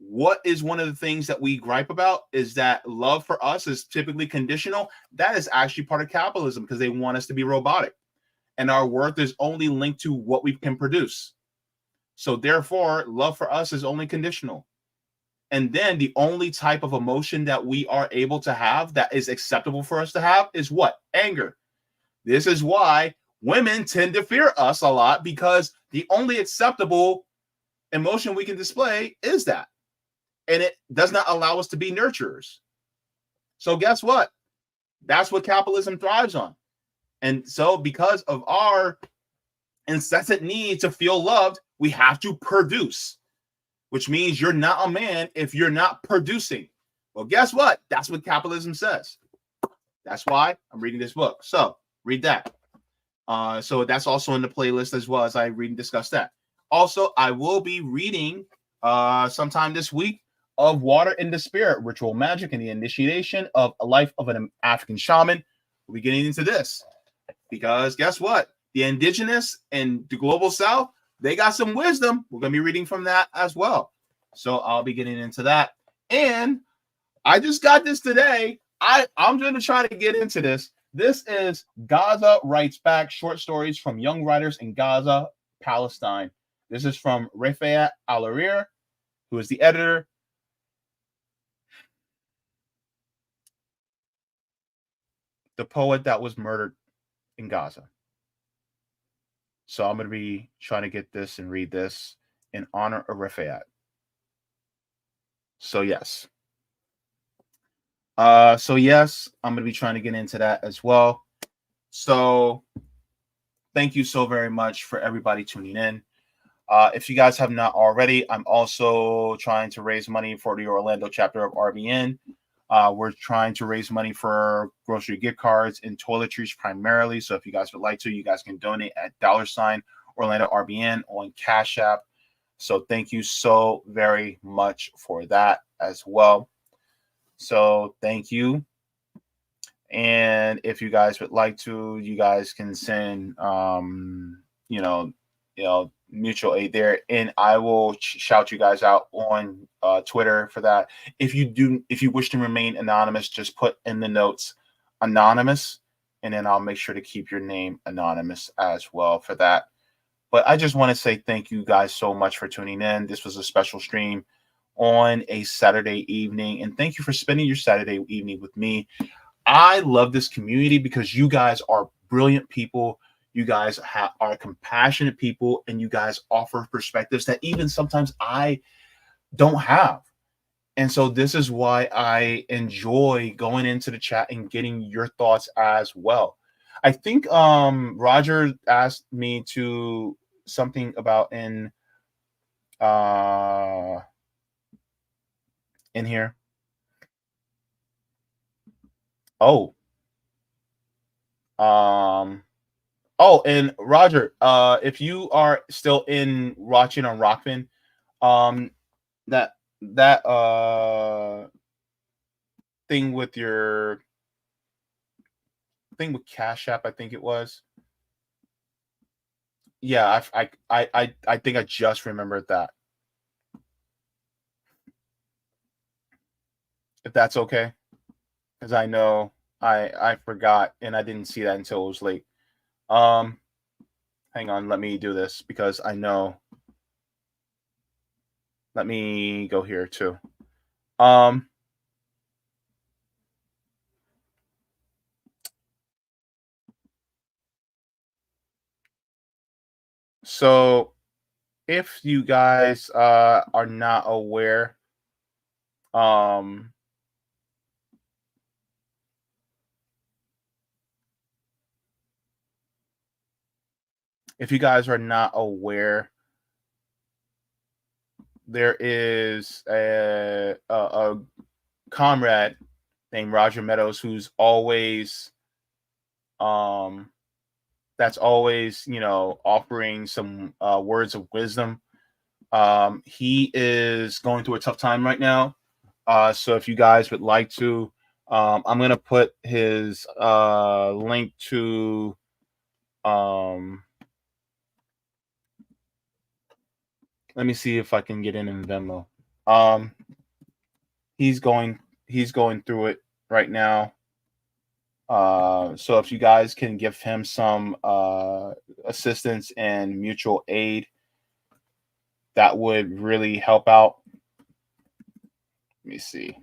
What is one of the things that we gripe about is that love for us is typically conditional. That is actually part of capitalism because they want us to be robotic. And our worth is only linked to what we can produce. So therefore, love for us is only conditional. And then the only type of emotion that we are able to have that is acceptable for us to have is what? Anger. This is why women tend to fear us a lot, because the only acceptable emotion we can display is that. And it does not allow us to be nurturers. So guess what? That's what capitalism thrives on. And so because of our incessant need to feel loved, we have to produce, which means you're not a man if you're not producing. Well, guess what? That's what capitalism says. That's why I'm reading this book. So read that. So that's also in the playlist as well as I read and discuss that. Also, I will be reading sometime this week of Water in the Spirit, Ritual Magic and the Initiation of a Life of an African Shaman. We'll be getting into this because guess what? The indigenous and the global South, they got some wisdom. We're going to be reading from that as well. So I'll be getting into that. And I just got this today. I'm going to try to get into this. This is Gaza Writes Back, short stories from young writers in Gaza, Palestine. This is from Rafayat Al-Arir, who is the editor. The poet that was murdered in Gaza. So I'm going to be trying to get this and read this in honor of Rafayat. So yes. I'm going to be trying to get into that as well. So thank you so very much for everybody tuning in. If you guys have not already, I'm also trying to raise money for the Orlando chapter of RBN. We're trying to raise money for grocery gift cards and toiletries primarily. So if you guys would like to, you guys can donate at $ Orlando RBN on Cash App. So thank you so very much for that as well. So thank you. And if you guys would like to, you guys can send, mutual aid there, and I will shout you guys out on Twitter for that. If you wish to remain anonymous, just put in the notes anonymous, and then I'll make sure to keep your name anonymous as well for that. But I just want to say thank you guys so much for tuning in. This was a special stream on a Saturday evening, and thank you for spending your Saturday evening with me. I love this community because you guys are brilliant people. You guys are compassionate people, and you guys offer perspectives that even sometimes I don't have. And so this is why I enjoy going into the chat and getting your thoughts as well. I think Roger asked me to something about in here. Oh, and Roger, if you are still watching on Rockfin, that thing with your thing with Cash App, I think it was. Yeah, I think I just remembered that. If that's okay. because I know I forgot and I didn't see that until it was late. Hang on, let me do this because I know. Let me go here too. So if you guys are not aware, if you guys are not aware, there is a comrade named Roger Meadows who's always that's always, you know, offering some words of wisdom. He is going through a tough time right now. So if you guys would like to, I'm going to put his link to let me see if I can get in Venmo. He's going through it right now. So if you guys can give him some assistance and mutual aid, that would really help out. Let me see.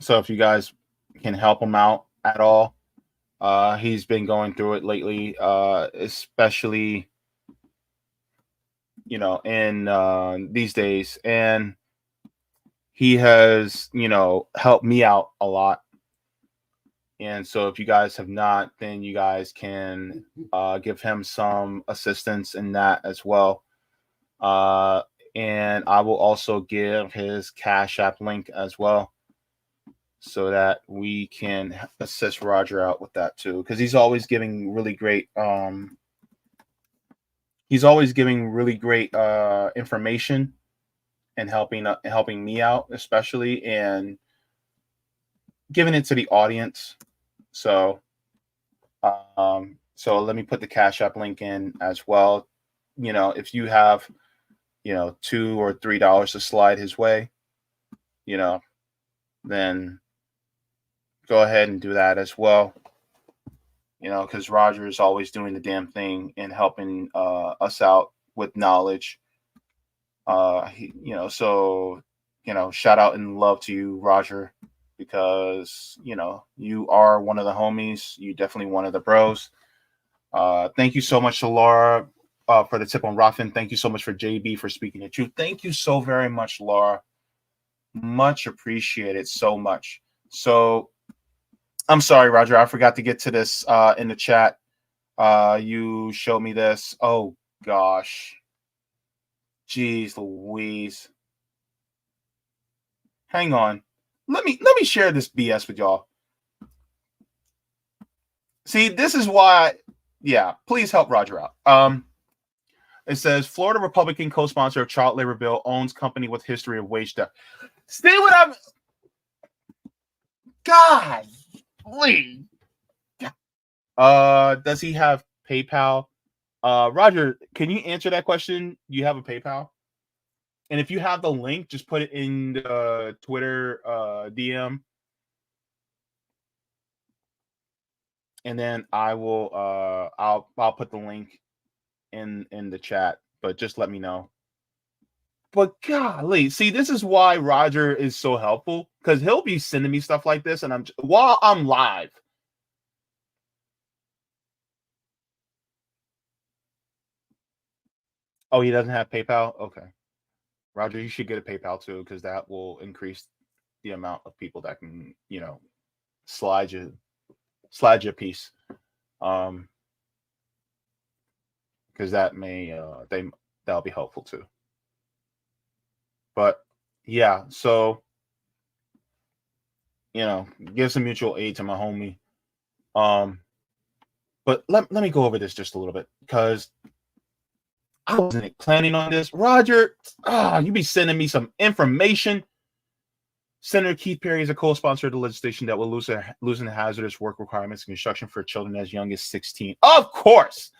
So if you guys can help him out at all, he's been going through it lately, especially, you know, in these days. And he has, you know, helped me out a lot. And so if you guys have not, then you guys can give him some assistance in that as well. And I will also give his Cash App link as well, so that we can assist Roger out with that too, because he's always giving really great information and helping me out, especially, and giving it to the audience. So so let me put the Cash App link in as well. You know, if you have, you know, $2 or $3 to slide his way, you know, then go ahead and do that as well. You know, because Roger is always doing the damn thing and helping us out with knowledge. You know, so, you know, shout out and love to you, Roger, because, you know, you are one of the homies. You definitely one of the bros. Thank you so much to Laura for the tip on Ruffin. Thank you so much for JB for speaking the truth. Thank you so very much, Laura. Much appreciated, so much. So I'm sorry, Roger, I forgot to get to this in the chat. You showed me this. Oh gosh. Jeez Louise. Hang on. Let me share this BS with y'all. See, this is why, yeah, please help Roger out. It says Florida Republican co-sponsor of child labor bill owns company with history of wage theft. See what I'm God. Lee. Does he have PayPal? Roger, can you answer that question? Do you have a PayPal? And if you have the link, just put it in the Twitter DM. And then I will I'll put the link in the chat, but just let me know. But golly, see, this is why Roger is so helpful, because he'll be sending me stuff like this, and while I'm live. Oh, he doesn't have PayPal? Okay. Roger, you should get a PayPal too, because that will increase the amount of people that can, you know, slide your piece. Because that may that'll be helpful too. But yeah, so, you know, give some mutual aid to my homie. But let me go over this just a little bit, because I wasn't planning on this. Roger, you be sending me some information. Senator Keith Perry is a co-sponsor of the legislation that will loosen the hazardous work requirements in construction for children as young as 16. Of course.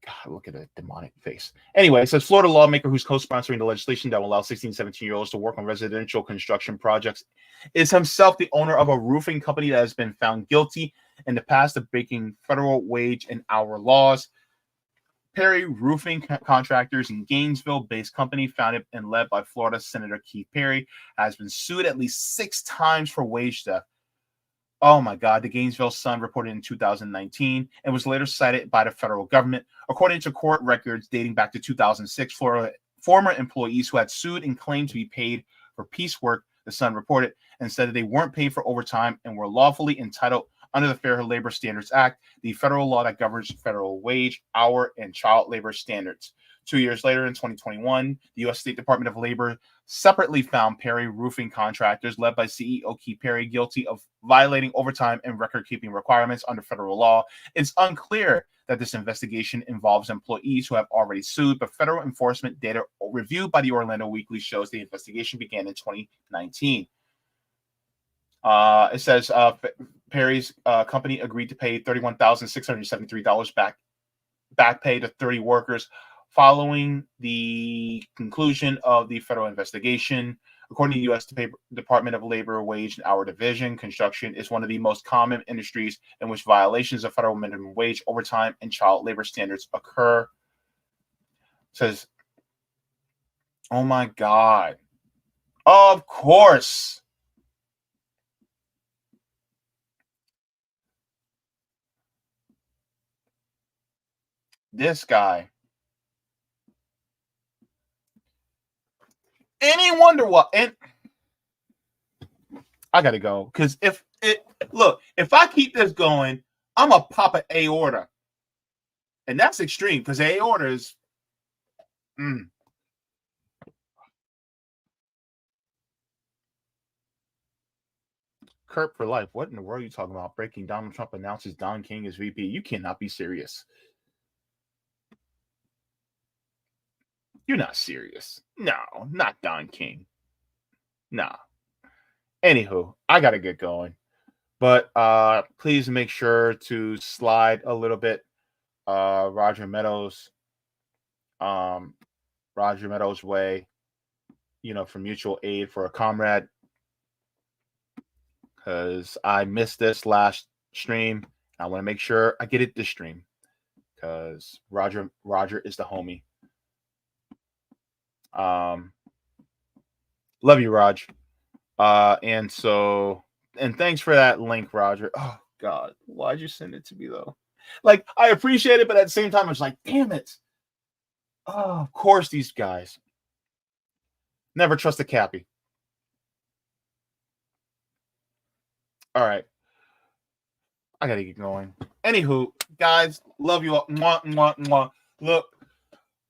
God, look at a demonic face. Anyway, it says Florida lawmaker who's co-sponsoring the legislation that will allow 16, 17-year-olds to work on residential construction projects is himself the owner of a roofing company that has been found guilty in the past of breaking federal wage and hour laws. Perry Roofing Contractors in Gainesville-based company founded and led by Florida Senator Keith Perry has been sued at least 6 times for wage theft. Oh my God, the Gainesville Sun reported in 2019 and was later cited by the federal government. According to court records dating back to 2006, Florida former employees who had sued and claimed to be paid for piecework, the Sun reported, and said that they weren't paid for overtime and were lawfully entitled under the Fair Labor Standards Act, the federal law that governs federal wage, hour, and child labor standards. 2 years later, in 2021, the U.S. State Department of Labor separately found Perry Roofing Contractors, led by CEO Keith Perry, guilty of violating overtime and record-keeping requirements under federal law. It's unclear that this investigation involves employees who have already sued, but federal enforcement data reviewed by the Orlando Weekly shows the investigation began in 2019. It says Perry's company agreed to pay $31,673 back pay to 30 workers following the conclusion of the federal investigation. According to the U.S. Department of Labor Wage and Hour Division, construction is one of the most common industries in which violations of federal minimum wage, overtime, and child labor standards occur. It says, oh my God. Of course. This guy. Any wonder what? And I gotta go because if I keep this going, I'm a pop an aorta, and that's extreme because aorta is. Kurt for life. What in the world are you talking about? Breaking Donald Trump announces Don King as VP. You cannot be serious. You're not serious. No, not Don King. Nah. Anywho, I gotta get going. But please make sure to slide a little bit Roger Meadows way, for mutual aid for a comrade. Because I missed this last stream. I want to make sure I get it this stream. Because Roger is the homie. Love you, Raj. And thanks for that link, Roger. Oh God, why'd you send it to me though? Like, I appreciate it, but at the same time, I was like, damn it. Oh, of course, these guys. Never trust a Cappy. All right. I gotta get going. Anywho, guys, love you all. Mwah, mwah, mwah. Look.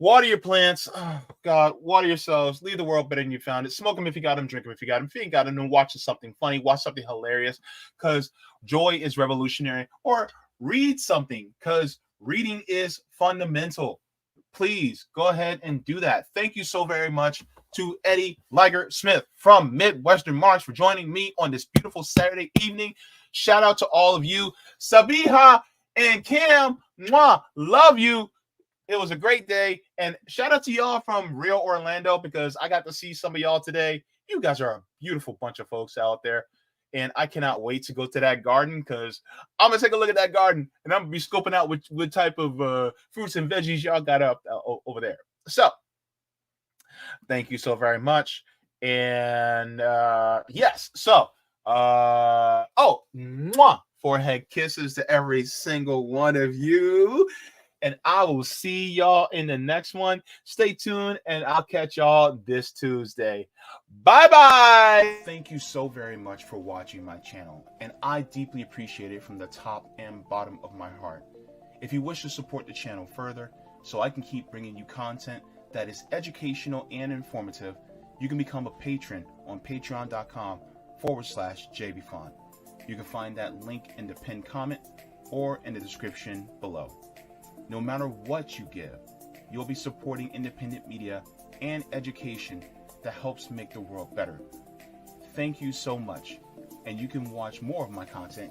Water your plants. Oh, God, water yourselves. Leave the world better than you found it. Smoke them if you got them. Drink them if you got them. If you ain't got them, then watch something funny. Watch something hilarious because joy is revolutionary. Or read something because reading is fundamental. Please go ahead and do that. Thank you so very much to Eddie Liger Smith from Midwestern Marx for joining me on this beautiful Saturday evening. Shout out to all of you. Sabiha and Cam, mwah, love you. It was a great day. And shout out to y'all from real Orlando because I got to see some of y'all today. You guys are a beautiful bunch of folks out there. And I cannot wait to go to that garden because I'm going to take a look at that garden and I'm going to be scoping out what type of fruits and veggies y'all got up over there. So thank you so very much. And yes. So, mwah, forehead kisses to every single one of you. And I will see y'all in the next one. Stay tuned, and I'll catch y'all this Tuesday. Bye-bye. Thank you so very much for watching my channel, and I deeply appreciate it from the top and bottom of my heart. If you wish to support the channel further, so I can keep bringing you content that is educational and informative, you can become a patron on patreon.com/Jaybefaunt. You can find that link in the pinned comment or in the description below. No matter what you give, you'll be supporting independent media and education that helps make the world better. Thank you so much, and you can watch more of my content